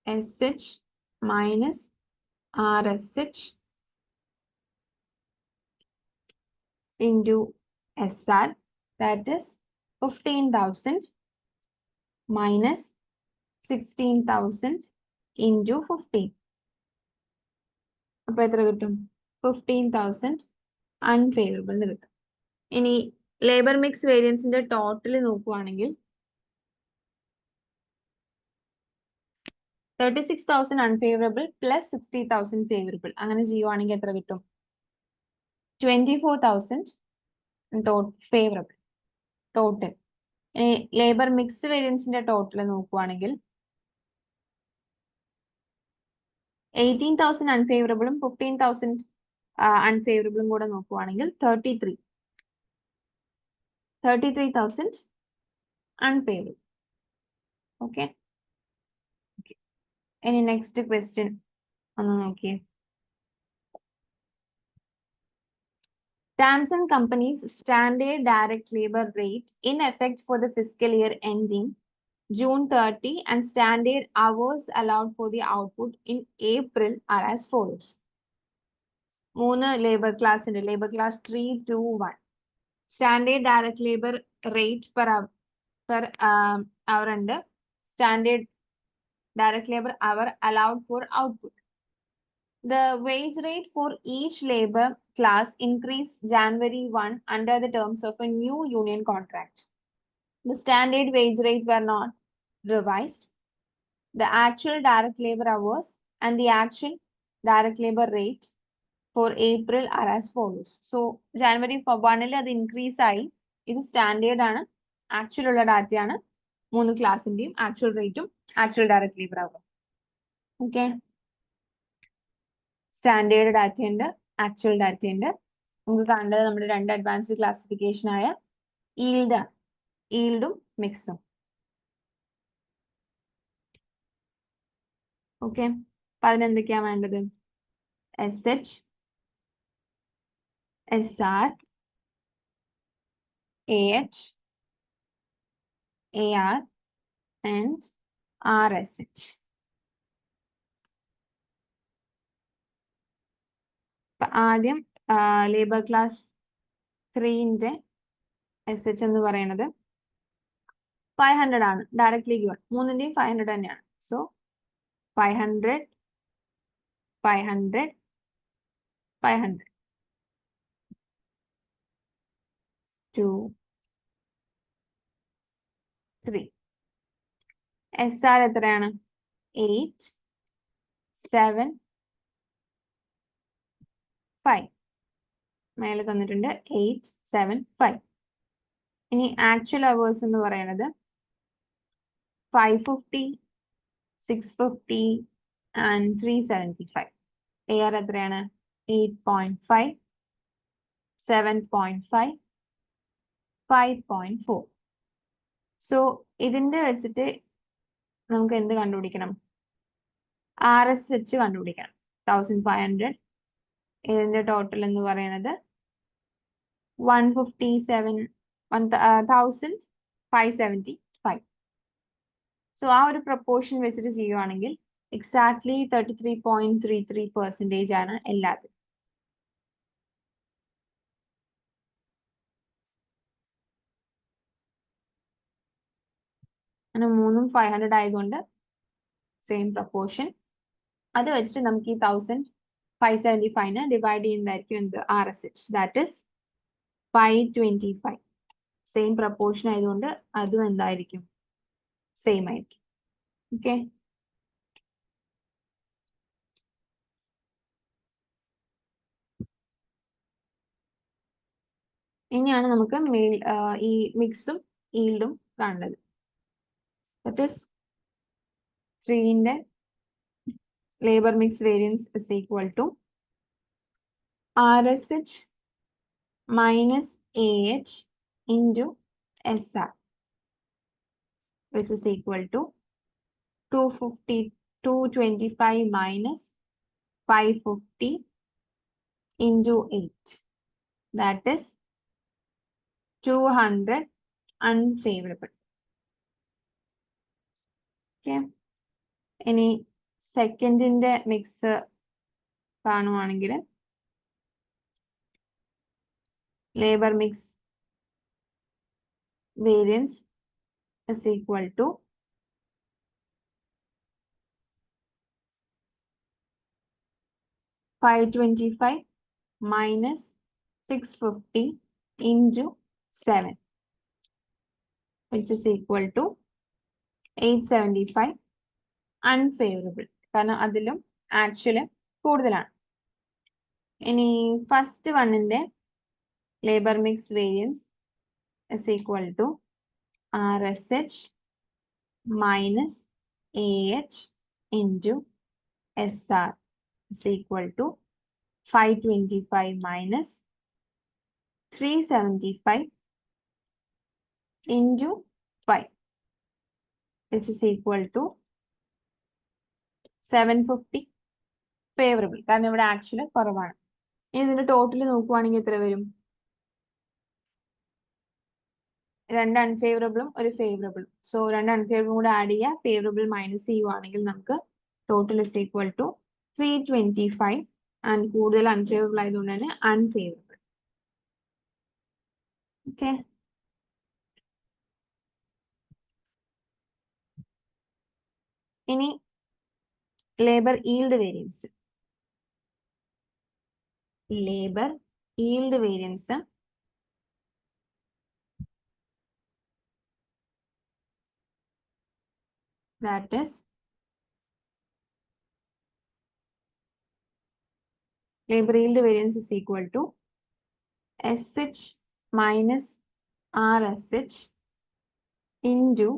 SH minus RSH into SR, that is 15,000 minus 16,000 into 15. അപ്പോൾ എത്ര കിട്ടും? 15,000 അൺഫേവറബിൾ എന്ന് കിട്ടും. ഇനി ലേബർ മിക്സ് വേരിയൻസിന്റെ ടോട്ടൽ നോക്കുവാണെങ്കിൽ 36,000 അൺഫേവറബിൾ പ്ലസ് 60,000 ഫേവറബിൾ അങ്ങനെ ചെയ്യുവാണെങ്കിൽ എത്ര കിട്ടും? 24,000 ഫേവറബിൾ ടോട്ടൽ. ഇനി ലേബർ മിക്സ് വേരിയൻസിന്റെ ടോട്ടൽ നോക്കുവാണെങ്കിൽ 18,000 അൺഫേവറബിളും 15,000 അൺഫേവറബിളും കൂടെ നോക്കുവാണെങ്കിൽ 33,000 അൺഫേവറബിൾ. ഓക്കെ, ഇനി നെക്സ്റ്റ് ക്വസ്റ്റ്യൻ ഒന്ന് നോക്കിയേ. Stamps and Company's standard direct labor rate in effect for the fiscal year ending June 30 and standard hours allowed for the output in April are as follows. മൂന്ന് ലേബർ ക്ലാസ് ഉണ്ട്. Labour class 3, 2, 1. Standard direct labour rate per hour ഉണ്ട്. Standard direct labor hour allowed for output. The wage rate for each labor class increased January 1 under the terms of a new union contract. The standard wage rate were not revised. The actual direct labor hours and the actual direct labor rate for April are as follows. So January 1 അത് increase ആയി. ഇത് സ്റ്റാൻഡേർഡ് ആണ്, ആക്ച്വൽ ഉള്ള ഡാറ്റയാണ്. മൂന്ന് ക്ലാസിന്റെയും ആക്ച്വൽ റേറ്റും ആക്ച്വൽ ഡയറക്ട് ലേബർ ആവും. ഓക്കെ, സ്റ്റാൻഡേർഡ് ഡാറ്റ ഉണ്ട്, ആക്ച്വൽ ഡാറ്റ ഉണ്ട്. നമുക്ക് കണ്ടത് നമ്മുടെ രണ്ട് അഡ്വാൻസ്ഡ് ക്ലാസിഫിക്കേഷൻ ആയ ഈൽഡും മിക്സും. ഓക്കെ, അപ്പൊ അതിനെന്തൊക്കെയാ വേണ്ടത്? SH, SR, AH, AR and RSH. അപ്പൊ ആദ്യം ലേബർ ക്ലാസ് 3ന്റെ SH എന്ന് പറയുന്നത് 500 ആണ്. Directly given. മൂന്നിന്റെയും 500 തന്നെയാണ്. സോ 500, 500, 500. 2, 3. SR എത്രയാണ്? 8, 7, 5. മേലെ തന്നിട്ടുണ്ട് 8, 7, 5. ഇനി ആക്ച്വൽ അവേഴ്സ് എന്ന് പറയുന്നത് 550, 650 and 375. AR എത്രയാണ്? 8.5, 7.5, 5.4. സോ ഇതിന്റെ വെച്ചിട്ട് നമുക്ക് എന്ത് കണ്ടുപിടിക്കണം? RSH കണ്ടുപിടിക്കണം. 1500. ഇതിന്റെ ടോട്ടൽ എന്ന് പറയുന്നത് 1,575. സോ ആ ഒരു പ്രപ്പോർഷൻ വെച്ചിട്ട് ചെയ്യുവാണെങ്കിൽ എക്സാക്ട്ലി 33.33% ആണ് എല്ലാത്തിനും. അങ്ങനെ മൂന്നും 500 ആയതുകൊണ്ട് സെയിം പ്രപ്പോർഷൻ. അത് വെച്ചിട്ട് നമുക്ക് ഈ 1,575 ഡിവൈഡ് ചെയ്യുന്നതായിരിക്കും എന്ത്? RSH. That is 525. Same proportion ആയതുകൊണ്ട് അതും എന്തായിരിക്കും? സെയിം ആയിരിക്കും. ഓക്കെ, ഇനിയാണ് നമുക്ക് ഈ മിക്സും ഈൽഡും കാണേണ്ടത്. ദാറ്റ് ഇസ് 3ന്റെ labour mix variance is equal to RSH minus AH into SR, which is equal to 225 minus 550 into 8. That is 200 unfavorable. Okay. ഇനി സെക്കൻഡിന്റെ മിക്സ് കാണുവാണെങ്കിൽ labour mix variance is equal to 525 minus 650 into 7, which is equal to 875 unfavorable. കാരണം അതിലും ആക്ച്വല് കൂടുതലാണ്. ഇനി ഫസ്റ്റ് വണ്ണിന്റെ labour mix variance is equal to RSH minus AH into SR is equal to 525 minus 375 into 5, which is equal to 750 favorable. കാരണം ഇവിടെ ആക്ച്വല് കുറവാണ്. ഇനി ഇതിന്റെ ടോട്ടൽ നോക്കുവാണെങ്കിൽ എത്ര വരും? രണ്ട് അൺഫേവറബിളും ഒരു ഫേവറബിളും. സോ രണ്ട് അൺഫേവറബിളും കൂടെ ആഡ് ചെയ്യുക, ഫേവറബിൾ മൈനസ് ചെയ്യുവാണെങ്കിൽ നമുക്ക് total is equal to 325 and കൂടുതൽ അൺഫേവറബിൾ ആയതുകൊണ്ട് തന്നെ അൺഫേവറബിൾ. ഓക്കെ, ഇനി labour yield variance. Labour yield variance that is labor yield variance is equal to SH minus RSH into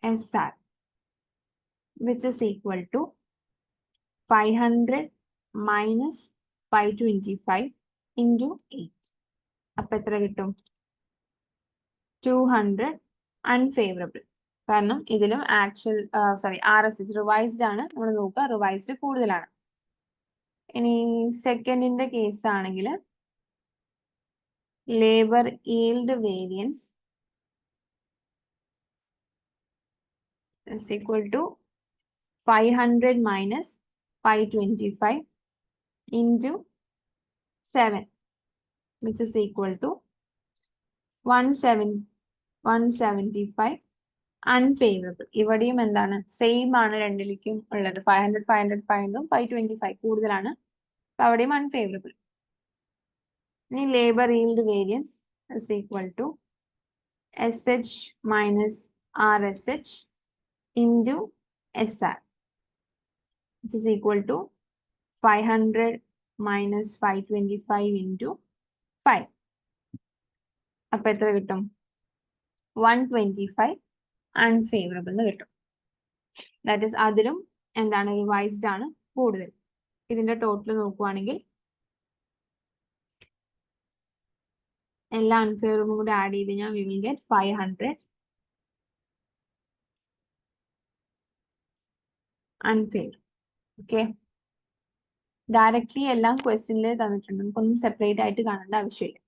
SR, which is equal to 500 minus 525 into 8. അപ്പോൾ എത്ര കിട്ടും? 200 unfavorable. കാരണം ഇതിലും ആക്ച്വൽ RSH റിവൈസ്ഡ് ആണ്. നമ്മൾ നോക്കുക, റിവൈസ്ഡ് കൂടുതലാണ്. ഇനി സെക്കൻഡിന്റെ കേസ് ആണെങ്കിൽ labour yield variance is equal to 500 minus 525 into 7, which is equal to 175 unfavorable. ഇവിടെയും എന്താണ്? സെയിം ആണ് രണ്ടിലേക്കും ഉള്ളത്. 500 500 500 525 കൂടുതലാണ്. അവിടെയും അൺഫേവറബിൾ. ഇനി labour yield variance is equal to SH minus RSH into SR, which is equal to 500 minus 525 into 5. അപ്പോൾ എത്ര കിട്ടും? 125 അൺഫേവറബിൾ എന്ന് കിട്ടും. ദാറ്റ് ഈസ് അതിലും എന്താണ്? റിവൈസ്ഡ് ആണ് കൂടുതൽ. ഇതിന്റെ ടോട്ടൽ നോക്കുവാണെങ്കിൽ എല്ലാ അൺഫേവറബിളും കൂടി ആഡ് ചെയ്ത് കഴിഞ്ഞാൽ we will get 500 unfavorable. Okay, directly എല്ലാം ക്വസ്റ്റ്യനിൽ തന്നിട്ടുണ്ട്, നമുക്കൊന്നും സെപ്പറേറ്റ് ആയിട്ട് കാണേണ്ട ആവശ്യമില്ല.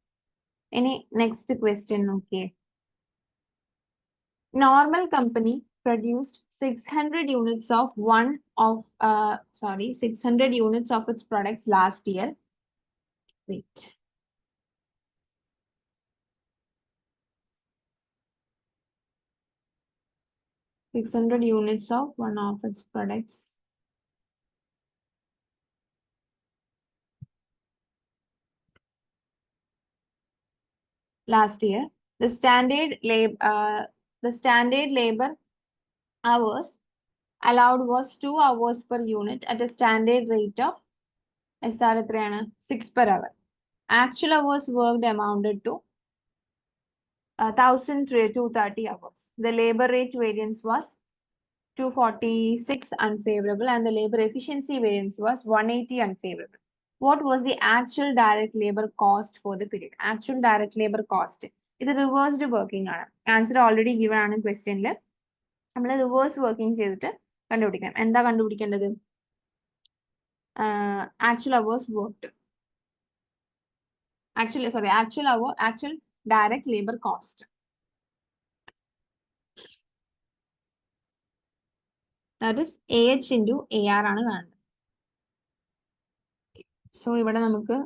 ഇനി നെക്സ്റ്റ് ക്വസ്റ്റ്യൻ നോക്കിയേ. Normal company produced 600 units of 600 units of its products last year. Wait. $600 units of one of its products last year. The standard labor hours allowed was 2 hours per unit at a standard rate of SR 6 per hour. Actual hours worked amounted to 1,230 hours. The labor rate variance was 246 unfavorable and the labor efficiency variance was 180 unfavorable. What was the actual direct labor cost for the period? Actual direct labor cost. ഇത് റിവേഴ്സ്ഡ് വർക്കിംഗ് ആണ്. ആൻസർ ഓൾറെഡി ഗിവൺ ആണ് ക്വസ്റ്റ്യനിൽ. നമ്മൾ റിവേഴ്സ് വർക്കിംഗ് ചെയ്തിട്ട് കണ്ടുപിടിക്കണം. എന്താ കണ്ടുപിടിക്കേണ്ടത്? Actual hours worked. Actual direct labour cost. That is AH into AR ആണ് കാണുന്നത്. സോ ഇവിടെ നമുക്ക്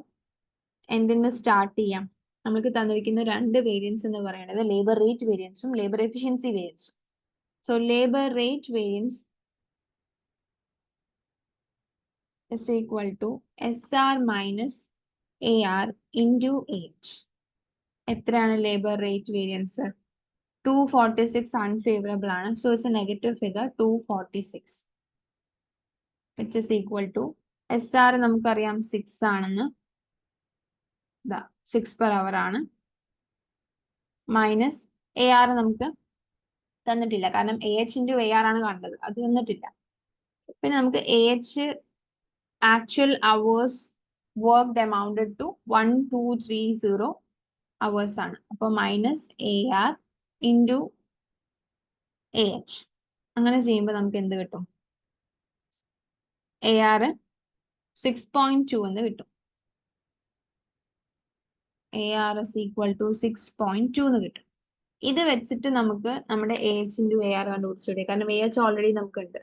എന്തിന് സ്റ്റാർട്ട് ചെയ്യാം? നമുക്ക് തന്നിരിക്കുന്ന രണ്ട് വേരിയൻസ് എന്ന് പറയുന്നത് ലേബർ റേറ്റ് വേരിയൻസും ലേബർ എഫിഷ്യൻസി വേരിയൻസും. So labour rate variance is equal to SR minus AR into H. എത്രയാണ് ലേബർ റേറ്റ് വേരിയൻസ്? 246 unfavorable ആണ്. So it's a negative figure 246, which is equal to SR നമുക്കറിയാം 6 ആണെന്ന്, 6 per hour ആണ്, മൈനസ് AR നമുക്ക് തന്നിട്ടില്ല, കാരണം AH into AR ആണ് കണ്ടത്, അത് തന്നിട്ടില്ല. പിന്നെ നമുക്ക് AH actual hours worked amounted to 1230 hours ആണ്. അപ്പോൾ മൈനസ് AR into AH. അങ്ങനെ ചെയ്യുമ്പോൾ നമുക്ക് എന്ത് കിട്ടും? AR 6.2 എന്ന് കിട്ടും. AR is equal to 6.2 എന്ന് കിട്ടും. ഇത് വെച്ചിട്ട് നമുക്ക് നമ്മുടെ AH into AR കണ്ടുപിടിച്ചൂടെ? കാരണം AH ഓൾറെഡി നമുക്കുണ്ട്.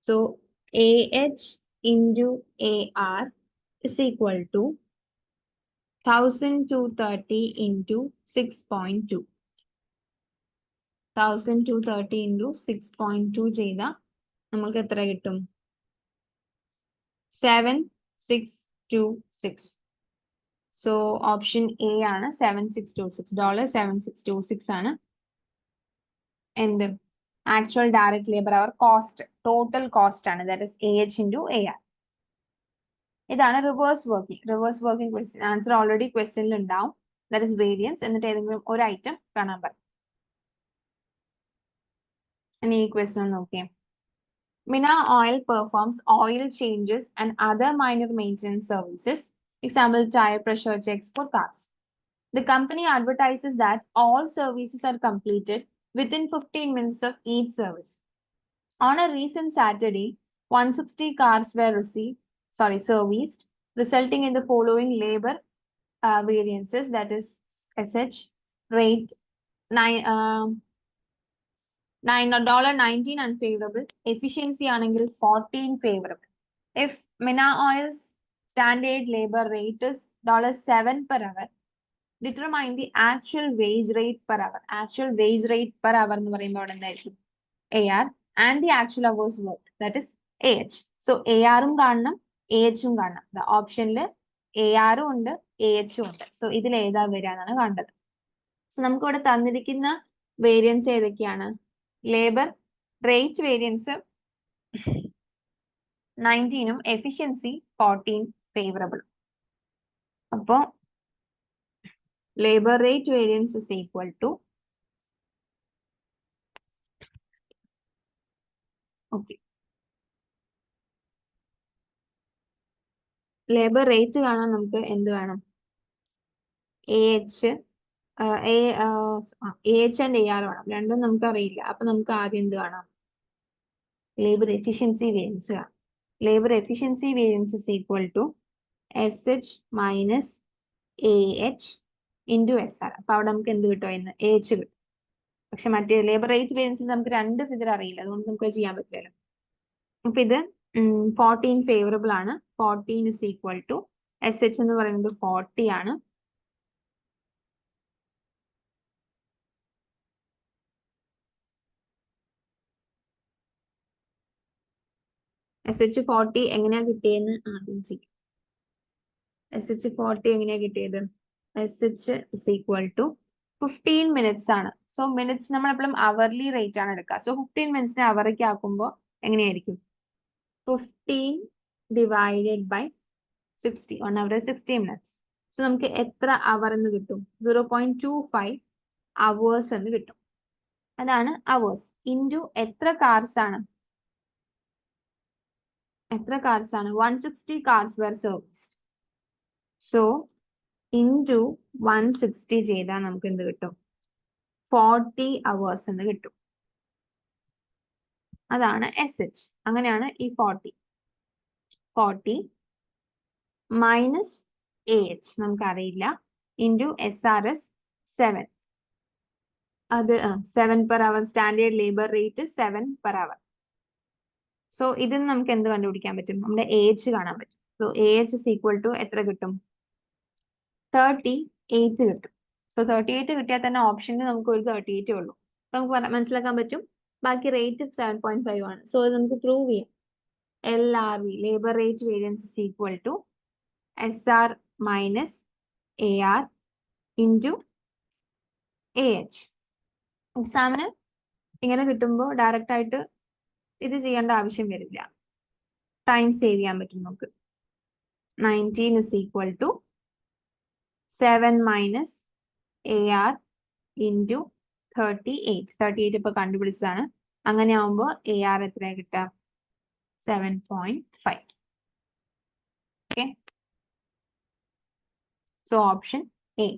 So AH into AR is equal to 1230 into 6.2. 1230 into 6.2 ചെയ്താൽ നമുക്ക് എത്ര കിട്ടും? 7626. സോ ഓപ്ഷൻ എ ആണ് 7626. $7626 ആണ് എന്ത്? Actual direct labour hour cost, total cost ആണ്. That is AH into AR. ഇതാണ് reverse working. Reverse working question answer already ക്വസ്റ്റ്യനിൽ ഉണ്ടാവും. That is variance. എന്നിട്ട് ഏതെങ്കിലും ഒരു ഐറ്റം കാണാൻ പറയും. ഇനി ഈ ക്വസ്റ്റ്യൻ നോക്കിയേ. Mina Oil performs oil changes and other minor maintenance services. Example, tire pressure checks for cars. The company advertises that all services are completed within 15 minutes of each service. On a recent Saturday, 160 cars were serviced, resulting in the following labor variances, that is SH rate $19 unfavorable, efficiency anengil 14 favorable. If Mina Oil's standard labor rate is $7 per hour, determine the actual wage rate per hour. Actual wage rate per hour എന്ന് പറയുമ്പോൾ എന്തായിരിക്കും? AR and the actual hours worked, that is AH. So AR ഉം കാണണം, AH ഉം കാണണം. The ഓപ്ഷനിൽ AR ഉം ഉണ്ട്, AH ഉം ഉണ്ട്. സോ ഇതിൽ ഏതാ വരികയെന്നാണ് കണ്ടത്. സോ നമുക്ക് ഇവിടെ തന്നിരിക്കുന്ന വേരിയൻസ് ഏതൊക്കെയാണ്? ലേബർ റേറ്റ് വേരിയൻസ് 19ഉം എഫിഷ്യൻസി 14 ഫേവറബിൾ. അപ്പോൾ labour rate variance is equal to labour rate കാണാൻ നമുക്ക് എന്ത് വേണം? AH ആൻഡ് AR വേണം. രണ്ടും നമുക്ക് അറിയില്ല. അപ്പൊ നമുക്ക് ആദ്യം എന്ത് കാണാം? ലേബർ എഫിഷ്യൻസി വേരിയൻസ് കാണാം. Labour efficiency variance is equal to SH minus AH into SR. അപ്പൊ അവിടെ നമുക്ക് എന്ത് കിട്ടുമായിരുന്നു? AH കിട്ടും. പക്ഷെ മറ്റേ ലേബർ റേറ്റ് വേരിയൻസിൽ നമുക്ക് രണ്ട് ഫിഗർ അറിയില്ല, അതുകൊണ്ട് നമുക്ക് ചെയ്യാൻ പറ്റില്ലല്ലോ. അപ്പൊ ഇത് 14 ഫേവറബിൾ ആണ്. 14 ഇസ് ഈക്വൽ ടു SH എന്ന് പറയുന്നത് 40 ആണ്. SH 40 എങ്ങനെയാ കിട്ടിയെന്ന് ആദ്യം ചെയ്യും. SH 40 എങ്ങനെയാ കിട്ടിയത്? SH is equal to 15 minutes ആണ്. സോ മിനിറ്റ്സ് നമ്മൾ എപ്പോഴും അവർലി റേറ്റ് ആണ് എടുക്കുക. സോ 15 മിനിറ്റ്സിനെ അവർക്ക് ആക്കുമ്പോൾ എങ്ങനെയായിരിക്കും? 15 divided by 60. 1 hour 60 minutes. So നമുക്ക് എത്ര അവർ എന്ന് കിട്ടും? 0.25 hours എന്ന് കിട്ടും. അതാണ് അവേഴ്സ്. ഇൻറ്റു എത്ര കാർസ് ആണ്? 160 cars were serviced. So into 160 ചെയ്താൽ നമുക്ക് എന്ത് കിട്ടും? 40 hours എന്ന് കിട്ടും. അതാണ് SH. അങ്ങനെയാണ് ഈ 40 മൈനസ് AH നമുക്കറിയില്ല, ഇൻറ്റു SRS 7. അത് 7 per hour. Standard labour rate 7 per hour. So ഇതിന് നമുക്ക് എന്ത് കണ്ടുപിടിക്കാൻ പറ്റും? നമ്മുടെ AH കാണാൻ പറ്റും. So AH is equal to എത്ര കിട്ടും? 38 കിട്ടും. സോ 38 കിട്ടിയാൽ തന്നെ ഓപ്ഷനിൽ നമുക്ക് ഒരു 38 ഉള്ളൂ. നമുക്ക് മനസ്സിലാക്കാൻ പറ്റും ബാക്കി റേറ്റ് 7.5 ആണ്. സോ അത് നമുക്ക് പ്രൂവ് ചെയ്യാം. LRV labour rate variance is equal to SR minus AR into AH. എക്സാമിന് ഇങ്ങനെ കിട്ടുമ്പോൾ ഡയറക്റ്റ് ആയിട്ട് ഇത് ചെയ്യേണ്ട ആവശ്യം വരില്ല. ടൈം സേവ് ചെയ്യാൻ പറ്റും നമുക്ക്. 19 is equal to 7 minus AR into 38. 38 ഇപ്പൊ കണ്ടുപിടിച്ചതാണ്. അങ്ങനെ ആവുമ്പോൾ AR എത്രയാണ് കിട്ടുക? 7.5. Okay, so option A.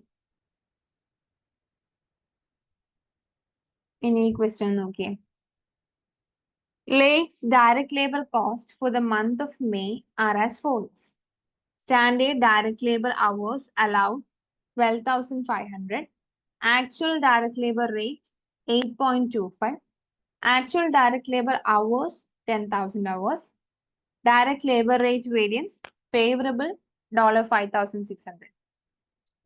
ഇനി ഈ ക്വസ്റ്റ്യൻ നോക്കിയേ. Lake's direct labor cost for the month of May are as follows. Standard direct labor hours allowed 12,500. Actual direct labor rate 8.25. Actual direct labor hours 10,000 hours. Direct labor rate variance favorable $5,600.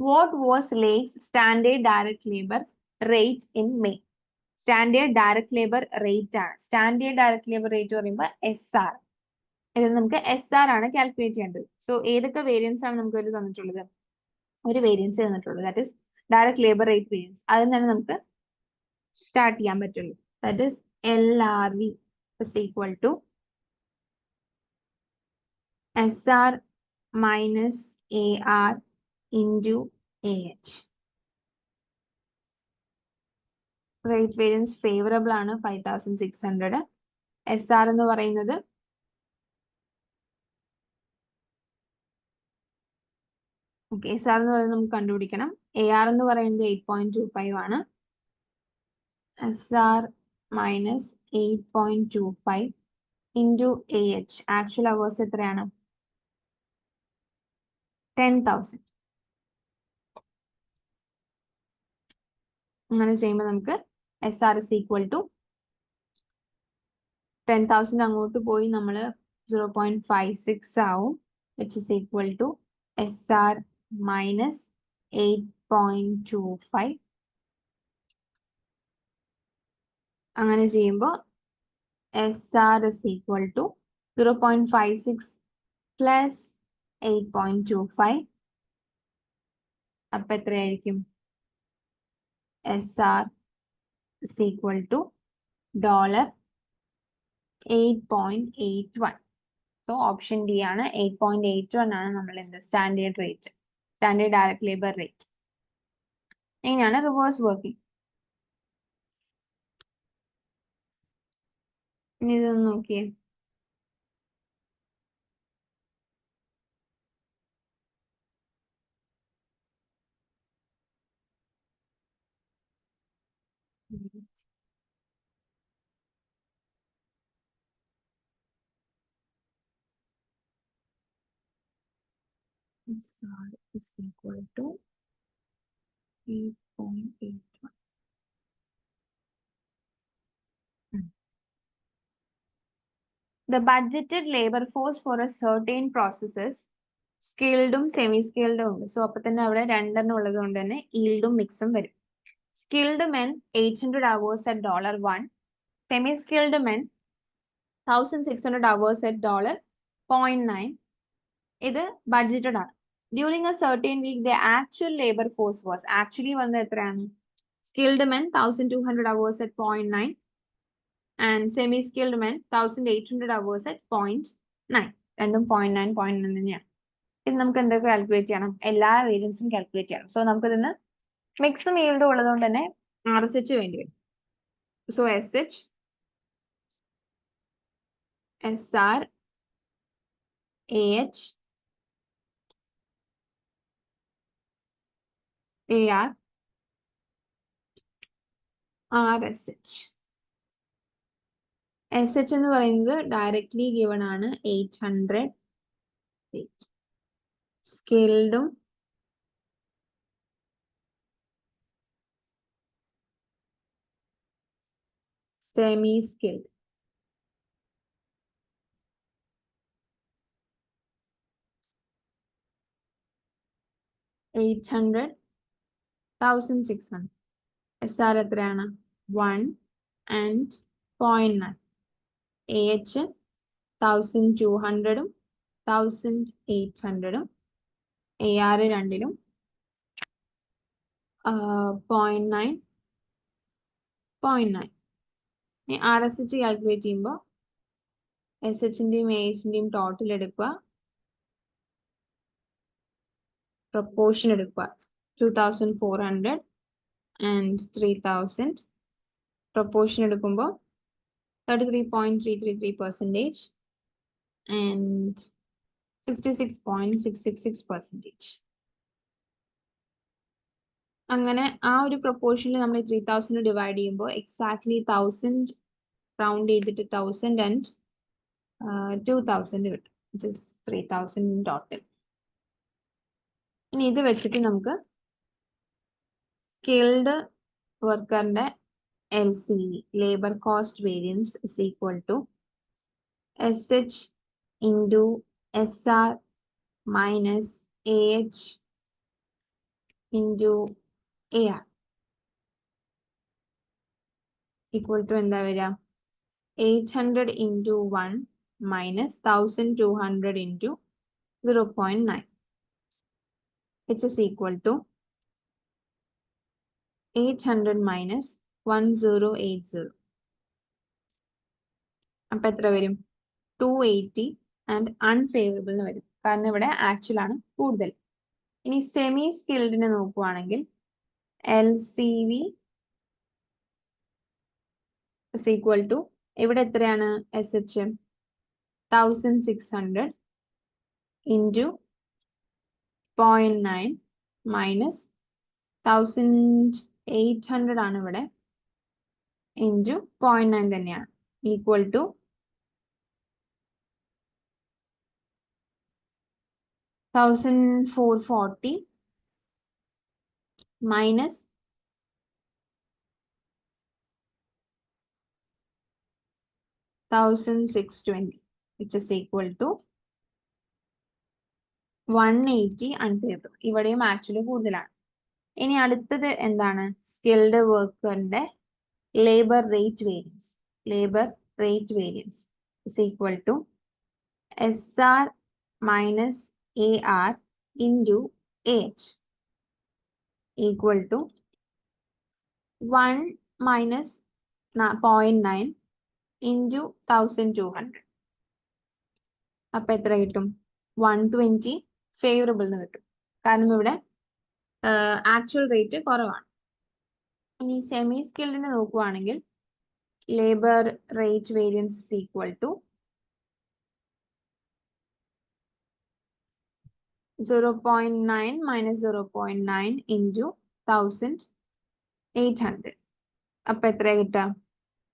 What was Lake's standard direct labor rate in May? Standard direct labor rate ആണ്. Standard direct labor rate പറയുമ്പോൾ SR. ഇത് നമുക്ക് SR ആണ് കാൽക്കുലേറ്റ് ചെയ്യേണ്ടത്. സോ ഏതൊക്കെ വേരിയൻസ് ആണ് നമുക്ക് ഒരു തന്നിട്ടുള്ളത്? ഒരു വേരിയൻസ് തന്നിട്ടുള്ളത്, that is direct labour rate variance. അതിൽ തന്നെ നമുക്ക് സ്റ്റാർട്ട് ചെയ്യാൻ പറ്റുള്ളൂ. That is LRV is equal to SR minus AR into AH. Rate variance favourable ആണ് 5,600. SR എന്ന് പറയുന്നത് SR എന്ന് പറയുന്നത് നമുക്ക് കണ്ടുപിടിക്കണം. AR എന്ന് പറയുന്നത് 8.25 ആണ്. SR minus 8.25 into AH. Actual hours എത്രയാണ്? 10,000. അങ്ങനെ ചെയ്യുമ്പോൾ നമുക്ക് SR is equal to 10,000 അങ്ങോട്ട് പോയി നമ്മൾ 0.56 ആവും, which is equal to SR minus 8.25. അങ്ങനെ ചെയ്യുമ്പോൾ SR is equal to 0.56 plus 8.25. അപ്പൊ എത്രയായിരിക്കും? SR is equal to $8.81. So option D ആണ്. 8.81 ആണ് നമ്മൾ എന്ത് standard rate, standard direct labour rate. ഇങ്ങനെയാണ് റിവേഴ്സ് വർക്കിംഗ്. ഇനി ഇതൊന്ന് നോക്കിയേ. SR is equal to 8.81. The budgeted labor force for a certain processes സ്കിൽഡും സെമി സ്കിൽഡും ഉണ്ട്. സോ അപ്പൊ തന്നെ അവിടെ രണ്ടെണ്ണം ഉള്ളത് കൊണ്ട് തന്നെ ഈൽഡും മിക്സും വരും. Skilled men 800 hours at $1. Semi skilled men 1,600 hours at $0.9. ഇത് ബഡ്ജറ്റഡ് ആണ്. During a certain week the actual labour force was actually വന്നത് എത്രയാണ്? Skilled men 1,200 hours at 0.9 and semi-skilled men 1,800 hours at 0.9. രണ്ടും 0.9 തന്നെയാണ്. ഇത് നമുക്ക് എന്തൊക്കെ കാൽക്കുലേറ്റ് ചെയ്യണം? എല്ലാ വേരിയൻസും കാൽക്കുലേറ്റ് ചെയ്യണം. സോ നമുക്ക് ഇതിന് മിക്സും ഈൽഡും ഉള്ളതുകൊണ്ട് തന്നെ RSH വേണ്ടി വരും. So SH, SR, AH, AR, RSH. SH എന്ന് പറയുന്നത് ഡയറക്ട്ലി ഗിവൺ ആണ് 800. സ്കിൽഡും സെമി സ്കിൽഡ്. 800, 1600. SR എത്രയാണ്? 1 and 0.9. AH 1200 1800. AR രണ്ടിലും 0.9 0.9. ഇനി RSH കാൽക്കുലേറ്റ് ചെയ്യുമ്പോൾ SHന്റെയും AHന്റെയും ടോട്ടൽ എടുക്കുക, പ്രൊപ്പോർഷൻ എടുക്കുക. 2400 and 3000. പ്രൊപ്പോർഷൻ എടുക്കുമ്പോൾ 33.333% and 66.666%. അങ്ങനെ ആ ഒരു പ്രൊപ്പോർഷനിൽ നമ്മൾ 3000 ഡിവൈഡ് ചെയ്യുമ്പോൾ എക്സാക്ട്ലി 1000 റൗണ്ട് ചെയ്തിട്ട് 1000 and 2000 കിട്ടും, which is 3000 in total. ഇനി ഇത് വെച്ചിട്ട് നമുക്ക് skilled വർക്കറിന്റെ LCV, labor cost variance, is equal to SH into SR minus AH into AR equal to എന്താ വരിക? 800 into 1 minus 1200 into 0.9, which is equal to 800 minus 1080. അപ്പൊ എത്ര വരും? 280 ആൻഡ് അൺഫേവറബിൾ എന്ന് വരും, കാരണം ഇവിടെ ആക്ച്വൽ ആണ് കൂടുതൽ. ഇനി സെമി സ്കിൽഡിനെ നോക്കുവാണെങ്കിൽ LCV is equal to, ഇവിടെ എത്രയാണ്? SH 1600 into 0.9 minus 1800 ആണ് ഇവിടെ, into 0.9 തന്നെയാണ്, equal to 1440 minus 1620, which is equal to 180 unfavorable. ഇവിടെയും ആക്ച്വലി കൂടുതലാണ്. ഇനി അടുത്തത് എന്താണ്? സ്കിൽഡ് വർക്കറിന്റെ labour rate variance. Labour rate variance is equal to SR minus AR into AH equal to 1 minus 0.9 into 1200. അപ്പൊ എത്ര കിട്ടും? 120 ഫേവറബിൾ എന്ന് കിട്ടും, കാരണം ഇവിടെ ആക്ച്വൽ റേറ്റ് കുറവാണ്. ഇനി സെമി സ്കിൽഡിനെ നോക്കുവാണെങ്കിൽ labour rate variance is equal to 0.9 minus 0.9 into 1800. അപ്പൊ എത്ര കിട്ടുക?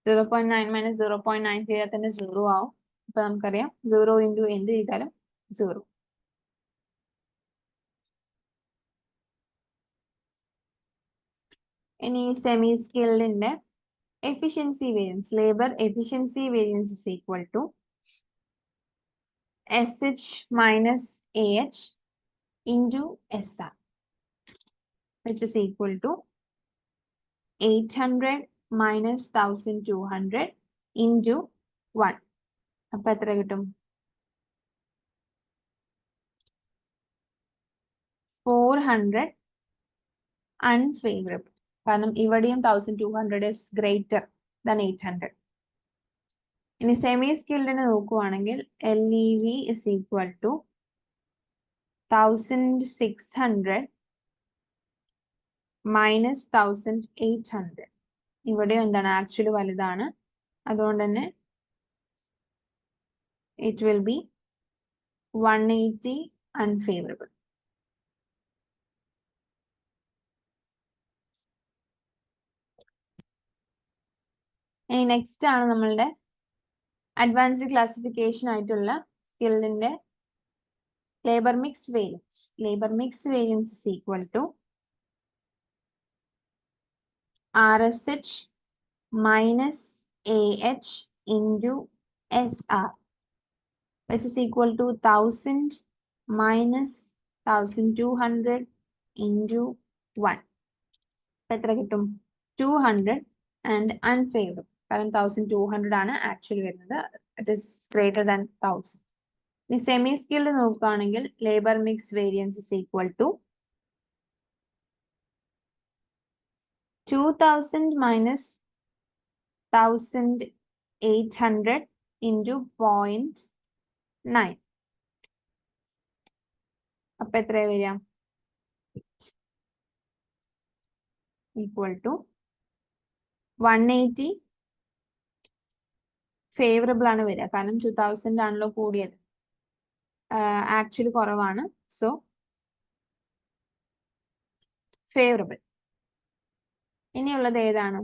0.9 minus 0.9 ചെയ്താൽ തന്നെ 0 ആവും. അപ്പൊ നമുക്കറിയാം 0 into എന്ത് ചെയ്താലും 0. ഇനി സെമി സ്കിൽഡിന്റെ efficiency variance, labour efficiency variance is equal to SH minus AH into SR, which is equal to 800 minus 1200 into 1. അപ്പൊ എത്ര കിട്ടും? 400 unfavorable, കാരണം ഇവിടെയും 1200 is greater than 800. ഇനി സെമി സ്കിൽഡിനെ നോക്കുവാണെങ്കിൽ LEV is equal to 1600 minus 1800. ഇവിടെയും എന്താണ്? ആക്ച്വലി വലുതാണ്, അതുകൊണ്ട് തന്നെ it will be 180 unfavorable. ഇനി നെക്സ്റ്റ് ആണ് നമ്മളുടെ അഡ്വാൻസ്ഡ് ക്ലാസിഫിക്കേഷൻ ആയിട്ടുള്ള സ്കിൽഡിന്റെ labour mix variance. Labour mix variance is equal to RSH minus AH into SR, which is equal to 1000 minus 1200 into 1. അപ്പോൾ എത്ര കിട്ടും? 200 and unfavorable. കാരണം 1200 ആണ് ആക്ച്വലി വരുന്നത്. It is greater than 1000. ഇനി സെമി സ്കിൽഡ് നോക്കുകയാണെങ്കിൽ labour mix variance is equal to 2000 minus 1800 into 0.9. അപ്പൊ എത്ര വരിക? ഈക്വൽ ടു 180 ഫേവറബിൾ ആണ് വരിക. കാരണം 2000 ആണല്ലോ കൂടിയത്, ആക്ച്വലി കുറവാണ്. So favourable. ഇനിയുള്ളത് ഏതാണ്?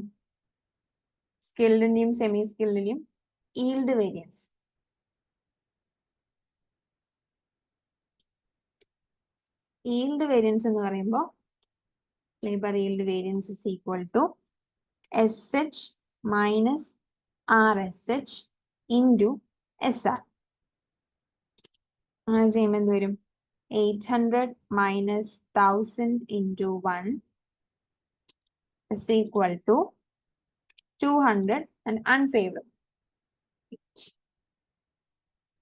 സ്കിൽഡിന്റെയും സെമി സ്കിൽഡിന്റെയും ഈൽഡ് വേരിയൻസ്. ഈൽഡ് വേരിയൻസ് എന്ന് പറയുമ്പോൾ labour yield variance is equal to SH minus RSH into SR. അങ്ങനെ ചെയ്യുമ്പോൾ എന്ത് വരും? 800 minus 1000 into 1 is equal to 200 and unfavorable.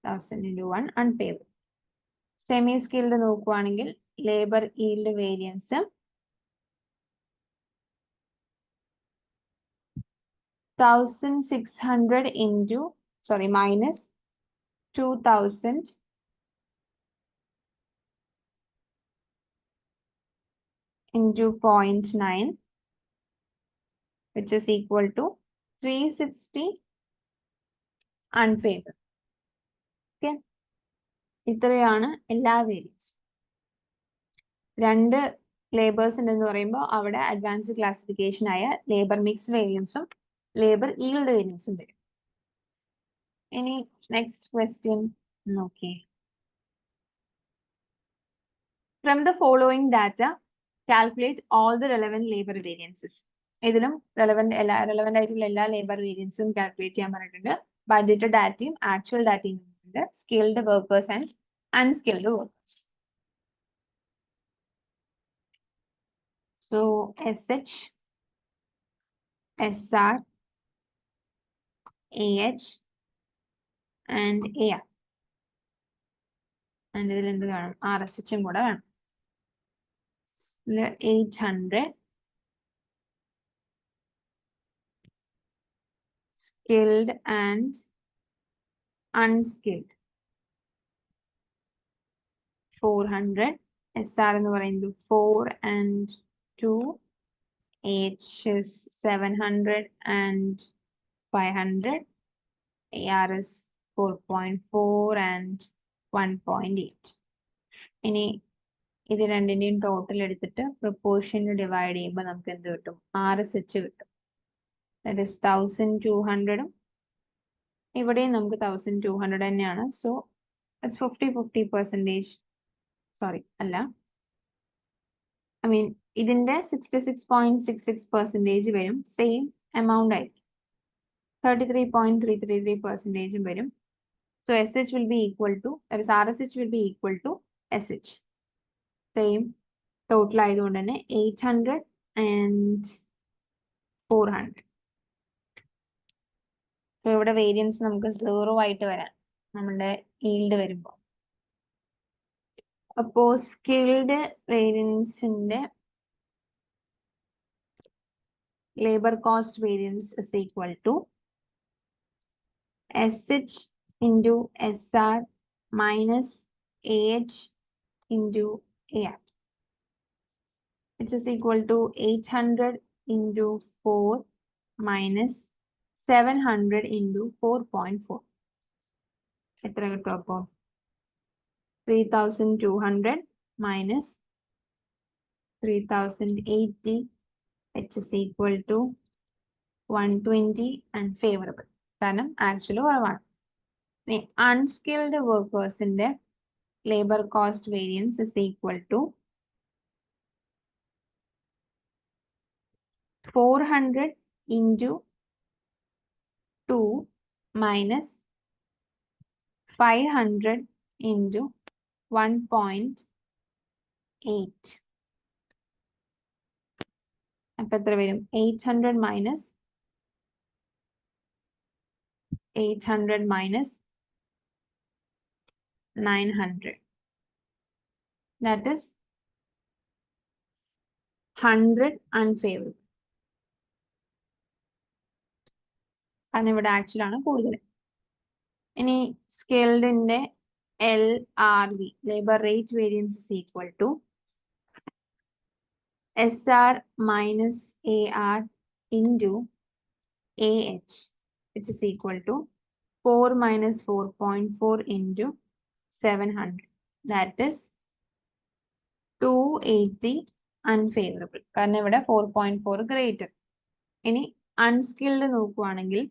1000 into 1 unfavorable. Semi skilled നോക്കുവാണെങ്കിൽ labour yield variance 1600 into minus 2000 into 0.9, which is equal to 360 unfavorable. Okay, ഇത്രയാണ് എല്ലാ വേരിയൻസും. രണ്ട് ലേബേഴ്സ് ഉണ്ടെന്ന് പറയുമ്പോൾ അവിടെ അഡ്വാൻസ്ഡ് ക്ലാസിഫിക്കേഷൻ ആയ ലേബർ മിക്സ് വേരിയൻസും ലേബർ ഈൽഡ് വേരിയൻസും വരും. ഇനി നെക്സ്റ്റ് ക്വസ്റ്റ്യൻ നോക്കിയേ. From the following data, calculate all the relevant labor variances. ഇതിലും relevant ആയിട്ടുള്ള എല്ലാ ലേബർ വേരിയൻസും കാൽക്കുലേറ്റ് ചെയ്യാൻ പറഞ്ഞിട്ടുണ്ട്. ബഡ്ജറ്റ് ഡാറ്റയും ആക്ച്വൽ ഡാറ്റയും ഉണ്ട്. Skilled workers and unskilled workers. So SH, SR, AH and AR. And ഇതിൽ എന്ത് വേണം? RSHും കൂടെ വേണം. 800 skilled and unskilled. 400. SR എന്ന് പറയുന്നത് 4 and 2. H is 700 and 500. AR is 4.4 and 1.8. ഇനി ഇത് രണ്ടിന്റെയും ടോട്ടൽ എടുത്തിട്ട് പ്രൊപ്പോർഷൻ ഡിവൈഡ് ചെയ്യുമ്പോൾ നമുക്ക് എന്ത് കിട്ടും? RSH കിട്ടും. That is 1200. ഇവിടെയും നമുക്ക് 1200 തന്നെയാണ്. So it's 50-50%. സോറി അല്ല, ഐ മീൻ ഇതിന്റെ 66.66% വരും. സെയിം എമൗണ്ട് ആയിരിക്കും. 33.333% വരും. So SH will be equal to, that is RSH will be equal to SH. Same total ആയതുകൊണ്ട് തന്നെ 800 and 400. So ഇവിടെ വേരിയൻസ് നമുക്ക് 0 ആയിട്ട് വരാം നമ്മുടെ ഈൽഡ് വരുമ്പോൾ. അപ്പോൾ സ്കിൽഡ് വേരിയൻസിന്റെ labour cost variance is equal to SH into SR minus AH into AR, which is equal to 800 into 4 minus 700 into 4.4. എത്ര കിട്ടും അപ്പോൾ? 3200 minus 3080, which is equal to 120 and favorable. കാരണം ആക്ച്വലി കുറവാണ്. അൺസ്കിൽഡ് വർക്കേഴ്സിന്റെ labour cost variance is equal to 400 into 2 minus 500 into 1.8. അപ്പൊ എത്ര വരും? 800 minus 900. That is 100 unfavorable. കാരണം ഇവിടെ ആക്ച്വൽ ആണ് കൂടുതൽ. ഇനി സ്കെയിൽഡിന്റെ LRV, labor rate variance, is equal to SR minus AR into AH, which is equal to 4 minus 4.4 into 700. That is 280 unfavorable. കാരണം ഇവിടെ 4.4 greater. ഇനി unskilled നോക്കുവാണെങ്കിൽ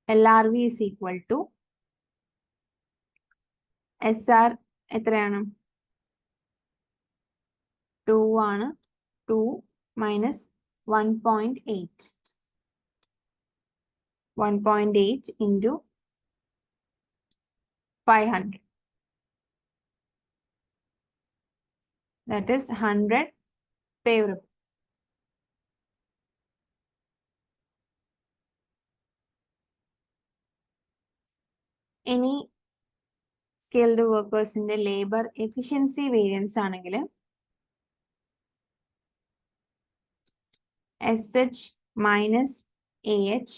LRV is equal to SR എത്രയാണ്? 2 ആണ്. 2 minus 1.8. 1.8 into 500. That is 100 favorable. Any skilled workers in the labor efficiency variance ആണെങ്കിൽ SH minus AH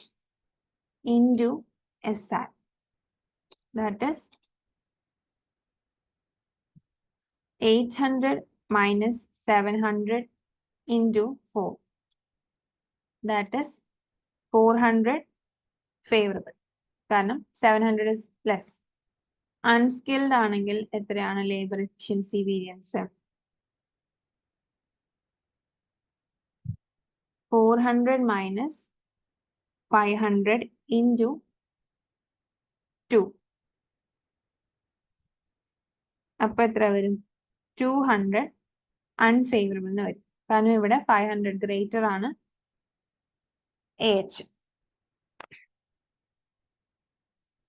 into SR. That is 800 minus 700 into 4. That is 400 favorable. കാരണം 700 is less. Unskilled ആണെങ്കിൽ എത്രയാണ് labor efficiency variance? 400 minus 500 into 2. അപ്പൊ എത്ര വരും? 200 unfavorable എന്ന് വരും. കാരണം ഇവിടെ 500 greater ആണ് AH.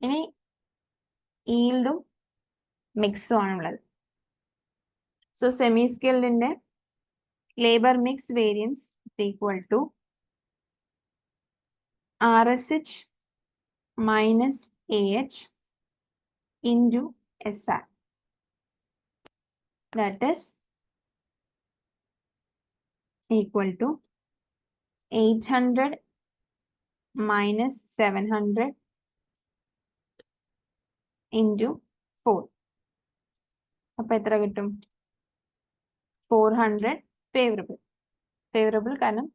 ഇനി ഈൽഡും മിക്സും ആണുള്ളത്. സോ സെമി സ്കിൽഡിന്റെ labour mix variance equal to RSH minus AH into SR. That is equal to 800 minus 700 into 4. അപ്പൊ എത്ര കിട്ടും? 400 favorable. Favorable കാരണം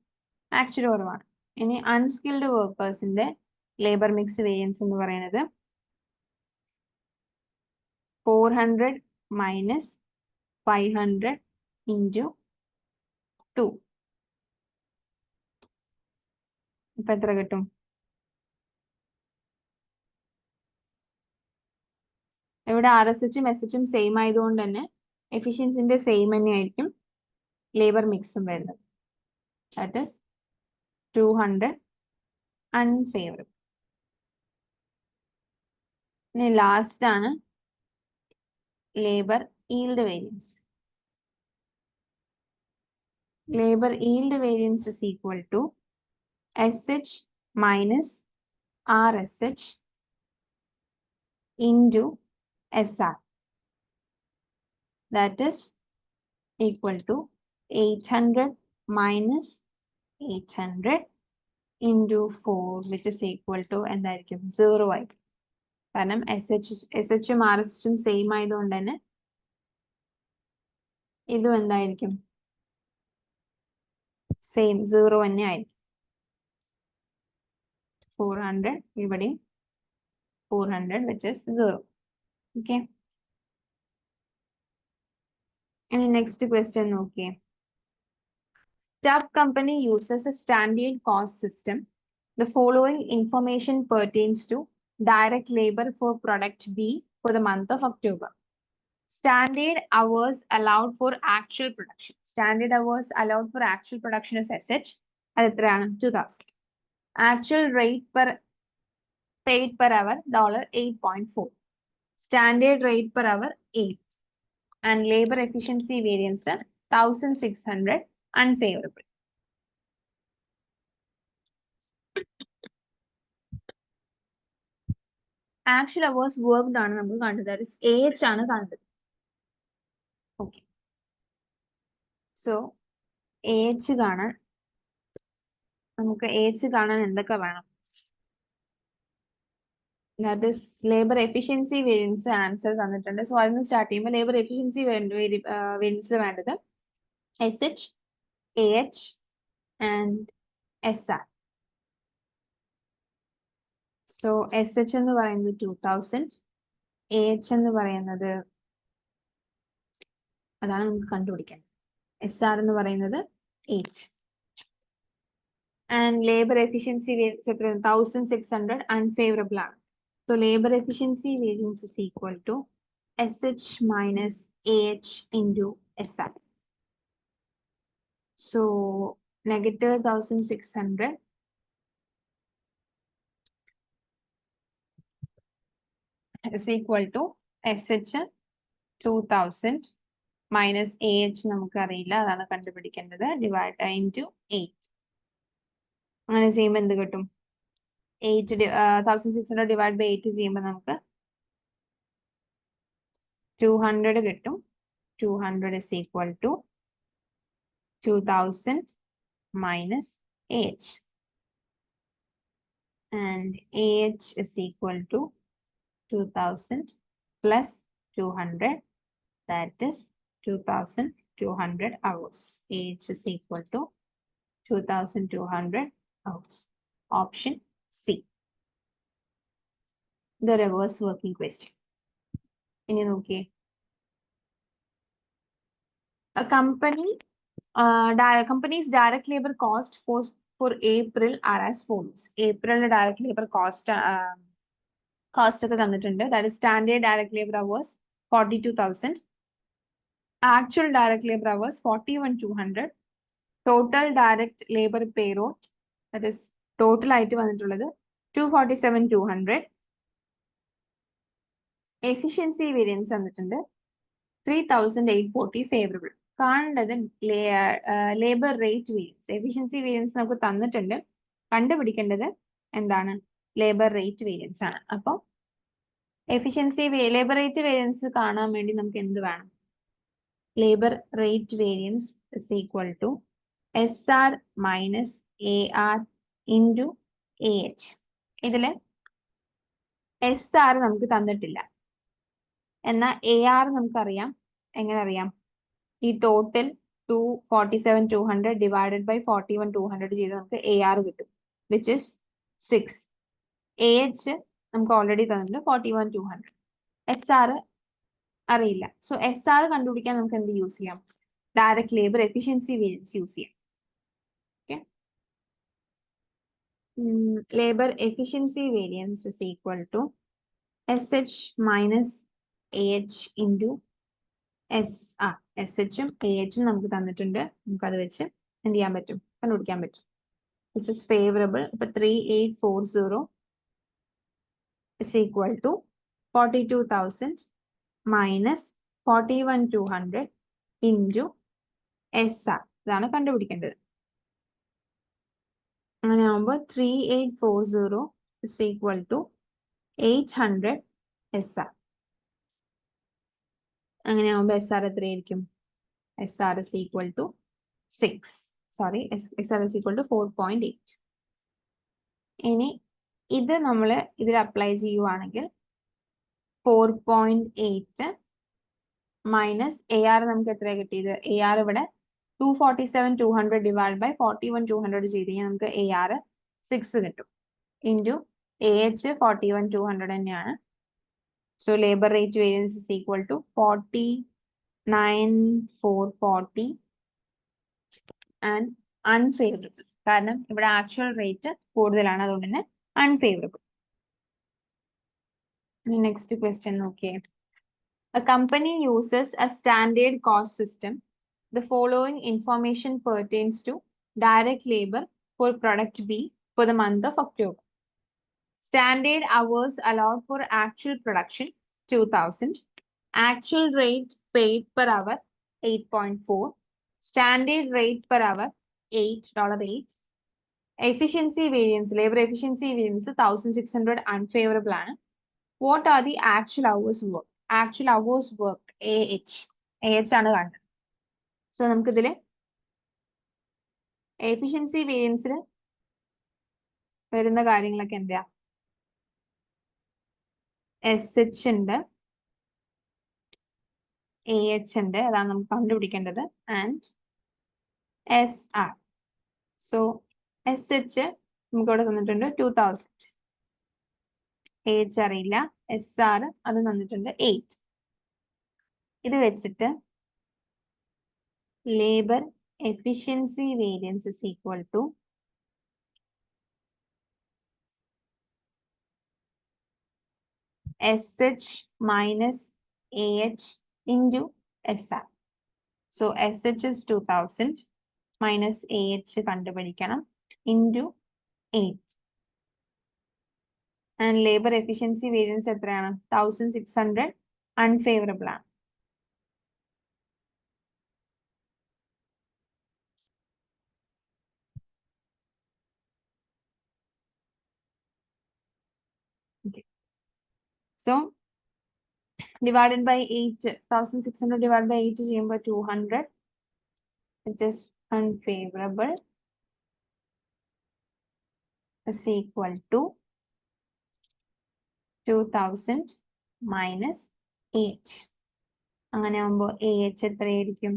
ആക്ച്വലി കുറവാണ്. ഇനി അൺസ്കിൽഡ് വർക്കേഴ്സിന്റെ ലേബർ മിക്സ് വേരിയൻസ് എന്ന് പറയുന്നത് 400 minus 500 into 2. ഇപ്പൊ എത്ര കിട്ടും? ഇവിടെ RSH മെസ്സേജും സെയിം ആയതുകൊണ്ട് തന്നെ എഫിഷ്യൻസിന്റെ സെയിം തന്നെ ആയിരിക്കും ലേബർ മിക്സും വരുന്നത്. That is 200 unfavorable. ഇനി ലാസ്റ്റ് ആണ് labour yield variance. Labor yield variance is equal to SH minus RSH into SR. That is equal to 800 minus 800 into 4, which is equal to എന്തായിരിക്കും? 0 ആയിരിക്കും. കാരണം SHും RSHും സെയിം ആയതുകൊണ്ട് തന്നെ ഇതും എന്തായിരിക്കും? സെയിം 0 തന്നെ ആയിരിക്കും. 400 ഇവിടെയും 400, which is 0. Okay. And next question, okay. Tub company uses a standard cost system. The following information pertains to direct labor for product B for the month of October. Standard hours allowed for actual production. Standard hours allowed for actual production is SH. അത് എത്രയാണ്? 2000. Actual rate paid per hour $8.4. Standard rate per hour 8. And labor efficiency variance 1600 unfavorable. Actual hours worked ആണ് നമുക്ക് കാണുന്നത്. ദാറ്റ് ഇസ് AH ആണ് കാണുന്നത്. ഓക്കെ, സോ AH കാണാൻ നമുക്ക് AH കാണാൻ എന്തൊക്കെ വേണം? That is labour efficiency variance answer തന്നിട്ടുണ്ട്. സോ അതിന് സ്റ്റാർട്ട് ചെയ്യുമ്പോൾ ലേബർ എഫിഷ്യൻസി വേരിയൻസിൽ വേണ്ടത് SH, AH and SR. So SH എന്ന് പറയുന്നത് 2000, AH എന്ന് പറയുന്നത് അതാണ് നമുക്ക് കണ്ടുപിടിക്കാൻ. SR എന്ന് പറയുന്നത് 8. ആൻഡ് ലേബർ എഫിഷ്യൻസി വേരിയൻസ് എത്ര? 1600 അൺഫേവറബിൾ ആണ്. So labour efficiency variance is equal to SH minus AH into SR. So negative 1600 is equal to SH 2000 minus AH നമുക്കറിയില്ല, അതാണ് കണ്ടുപിടിക്കേണ്ടത്, ഡിവൈഡ് ഇൻറ്റു 8. അങ്ങനെ ചെയ്യുമ്പോൾ എന്ത് കിട്ടും? 1600 ഡിവൈഡ് ബൈ 8 ചെയ്യുമ്പോൾ നമുക്ക് 200 കിട്ടും. 200 is equal to 2000 minus AH. And AH is equal to 2000 plus 200, that is 2200 hours. AH is equal to 2200 hours. Option C. The reverse working question. ഇനി നോക്കിയേ, a company's direct labor cost for April are as follows. April direct labor cost ഒക്കെ തന്നിട്ടുണ്ട്. That is standard direct labor hours 42,000, actual direct labor hours 41,200, total direct labor payroll, that is total ആയിട്ട് വന്നിട്ടുള്ളത് 247,200, efficiency variance തന്നിട്ടുണ്ട് 3,840 favorable. കാണേണ്ടത് labour rate variance. Efficiency variance നമുക്ക് തന്നിട്ടുണ്ട്, കണ്ടുപിടിക്കേണ്ടത് എന്താണ്? ലേബർ റേറ്റ് വേരിയൻസ് ആണ്. അപ്പോൾ ലേബർ റേറ്റ് വേരിയൻസ് കാണാൻ വേണ്ടി നമുക്ക് എന്ത് വേണം? Labour rate variance is equal to SR minus AR into AH. ഇതില് SR നമുക്ക് തന്നിട്ടില്ല, എന്നാൽ AR നമുക്കറിയാം. എങ്ങനെ അറിയാം? ഈ ടോട്ടൽ 247,200 ഡിവൈഡഡ് ബൈ 41,200 ചെയ്ത് നമുക്ക് AR കിട്ടും, വിച്ച് ഇസ് 6. AH നമുക്ക് ഓൾറെഡി തന്നിട്ടുണ്ട് 41,200. SR അറിയില്ല. സോ SR കണ്ടുപിടിക്കാൻ നമുക്ക് എന്ത് യൂസ് ചെയ്യാം? Direct labour efficiency variance use ചെയ്യാം. Okay, labour efficiency variance is equal to SH minus AH into SHും AHും നമുക്ക് തന്നിട്ടുണ്ട്. നമുക്കത് വെച്ച് എന്ത് ചെയ്യാൻ പറ്റും? കണ്ടുപിടിക്കാൻ പറ്റും. This is favourable. ഇപ്പൊ 3840 is equal to 42,000 minus 41,200 into SR. ഇതാണ് കണ്ടുപിടിക്കേണ്ടത്. അങ്ങനെ ആവുമ്പോൾ 3840 is equal to 800 SR. അങ്ങനെ ആവുമ്പോൾ SR എത്രയായിരിക്കും? SR is equal to 6. Sorry, SR is equal to 4.8. ഇനി ഇത് നമ്മൾ ഇതിൽ അപ്ലൈ ചെയ്യുവാണെങ്കിൽ 4.8 മൈനസ് AR നമുക്ക് എത്ര കിട്ടിയത്? AR ഇവിടെ 247,200 ഡിവൈഡ് ബൈ 41,200 ചെയ്ത് കഴിഞ്ഞാൽ നമുക്ക് AR 6 കിട്ടും. ഇൻറ്റു AH 41,200 തന്നെയാണ്. So labour rate variance is equal to 49,440 and unfavourable. കാരണം ഇവിടെ ആക്ച്വൽ റേറ്റ് കൂടുതലാണ്, അതുകൊണ്ട് തന്നെ അൺഫേവറബിൾ. നെക്സ്റ്റ് ക്വസ്റ്റ്യൻ നോക്കിയേ. A company uses a standard cost system. The following information pertains to direct labor for product B for the month of October. Standard hours allowed for actual production 2,000. Actual rate paid per hour 8.4. Standard rate per hour $8. Efficiency variance, labor efficiency variance 1,600 unfavorable ആണ്. What are the actual hours work? Actual hours work AH ആണ് കാണുന്നത്. സോ നമുക്കിതിൽ എഫിഷ്യൻസി വേരിയൻസിൽ വരുന്ന കാര്യങ്ങളൊക്കെ എന്താ? SH ഉണ്ട്, AH ഉണ്ട്, അതാണ് നമുക്ക് കണ്ടുപിടിക്കേണ്ടത്, ആൻഡ് SR. സോ SH നമുക്ക് ഇവിടെ തന്നിട്ടുണ്ട് 2000, AH അറിയില്ല, SR അത് തന്നിട്ടുണ്ട് 8. ഇത് വെച്ചിട്ട് labour efficiency variance is equal to SH minus AH into SR. So SH is 2000 minus AH കണ്ടുപിടിക്കണം into 8. And labor efficiency variance എത്രയാണ്? 1600 unfavorable ആണ്. Okay. So divided by 8, 1600 divided by 8 ചെയ്യുമ്പോൾ 200, which is unfavorable, is equal to 2000 minus 8. അങ്ങനെ ആകുമ്പോൾ AH എത്രയായിരിക്കും?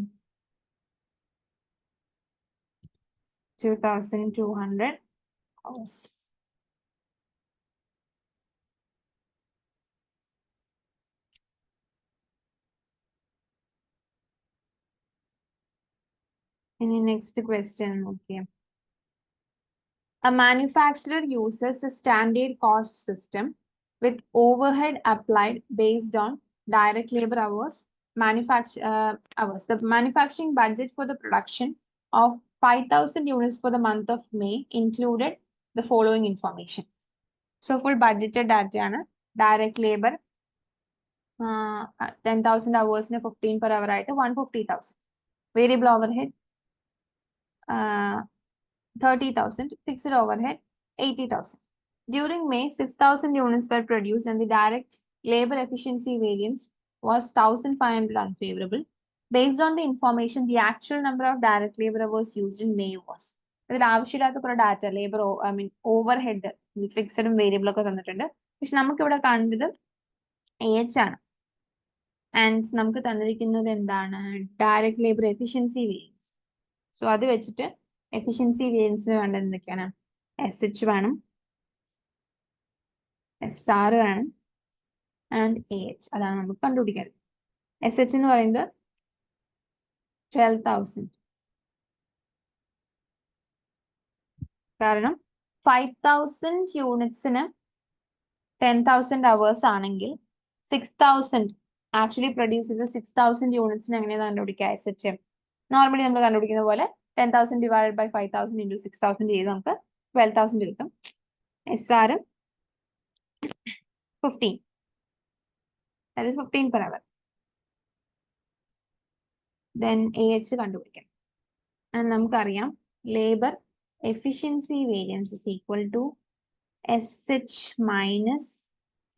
2200 hours. Any next question? Okay. A manufacturer uses a standard cost system with overhead applied based on direct labor hours. The manufacturing budget for the production of 5,000 units for the month of May included the following information. So full budgeted data, direct labor 10,000 hours 15 per hour 150,000. Variable overhead 30,000, fixed overhead 80,000. During May, 6,000 units were produced and the direct labor efficiency variance was 1,500 unfavorable. Based on the information, the actual number of direct labor hours used in May was. ഇതിൽ ആവശ്യമില്ലാത്ത കുറെ ഡാറ്റ ലേബർ ഓവർ ഹെഡ് ഫിക്സഡും വേരിയബിളും ഒക്കെ തന്നിട്ടുണ്ട്. പക്ഷെ നമുക്കിവിടെ കാണുന്നത് AH ആണ്. ആൻഡ് നമുക്ക് തന്നിരിക്കുന്നത് എന്താണ്? Direct labour efficiency variance. So അത് വെച്ചിട്ട് എഫിഷ്യൻസി വേരിയൻസിന് വേണ്ടത് എന്തൊക്കെയാണ്? SH വേണം, SR വേണം, ആൻഡ് AH. അതാണ് നമുക്ക് കണ്ടുപിടിക്കേണ്ടത്. SH എന്ന് പറയുന്നത് 12,000. കാരണം 5,000 യൂണിറ്റ്സിന് 10,000 അവേഴ്സ് ആണെങ്കിൽ 6,000 ആക്ച്വലി പ്രൊഡ്യൂസ് ചെയ്ത 6,000 യൂണിറ്റ്സിന് എങ്ങനെയാണ് കണ്ടുപിടിക്കുക? SH നോർമലി നമ്മൾ കണ്ടുപിടിക്കുന്ന പോലെ 10,000 ഡിവൈഡഡ് ബൈ 5,000 ഇൻറ്റു 6,000 ചെയ്ത് നമുക്ക് 12,000 കിട്ടും. SR 15, that is 15 per hour. Then AH കണ്ടുപിടിക്കണം. And നമുക്കറിയാം labour efficiency variance is equal to SH minus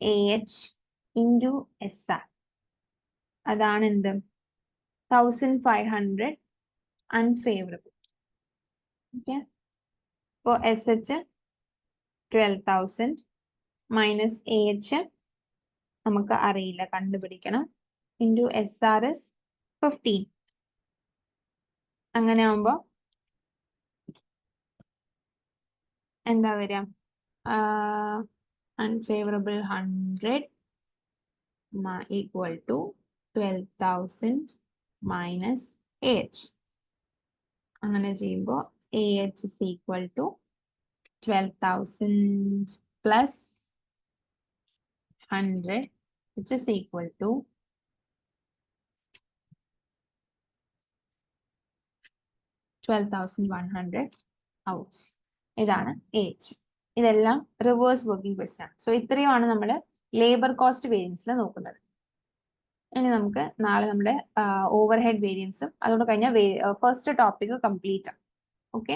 AH into SR. അതാണ് എന്ത്? 1,500 unfavorable. Okay. അപ്പോൾ SH 12,000 മൈനസ് AH നമുക്ക് അറിയില്ല, കണ്ടുപിടിക്കണം, ഇൻറ്റു SR is 15. അങ്ങനെ ആവുമ്പോൾ എന്താ വരിക? Unfavorable 100 equal to 12,000 minus AH. അങ്ങനെ ചെയ്യുമ്പോൾ AH is equal to 12,000 plus 100, which is equal to 12,100 hours. ഇതാണ് AH. ഇതെല്ലാം റിവേഴ്സ് വർക്കിംഗ് ക്വസ്റ്റ്യൻ ആണ്. സോ ഇത്രയുമാണ് നമ്മൾ ലേബർ കോസ്റ്റ് വേരിയൻസിൽ നോക്കുന്നത്. ഇനി നമുക്ക് നാളെ നമ്മുടെ ഓവർ ഹെഡ് വേരിയൻസും അതോടെ കഴിഞ്ഞാൽ ഫസ്റ്റ് ടോപ്പിക് കംപ്ലീറ്റ് ആണ്. ഓക്കെ.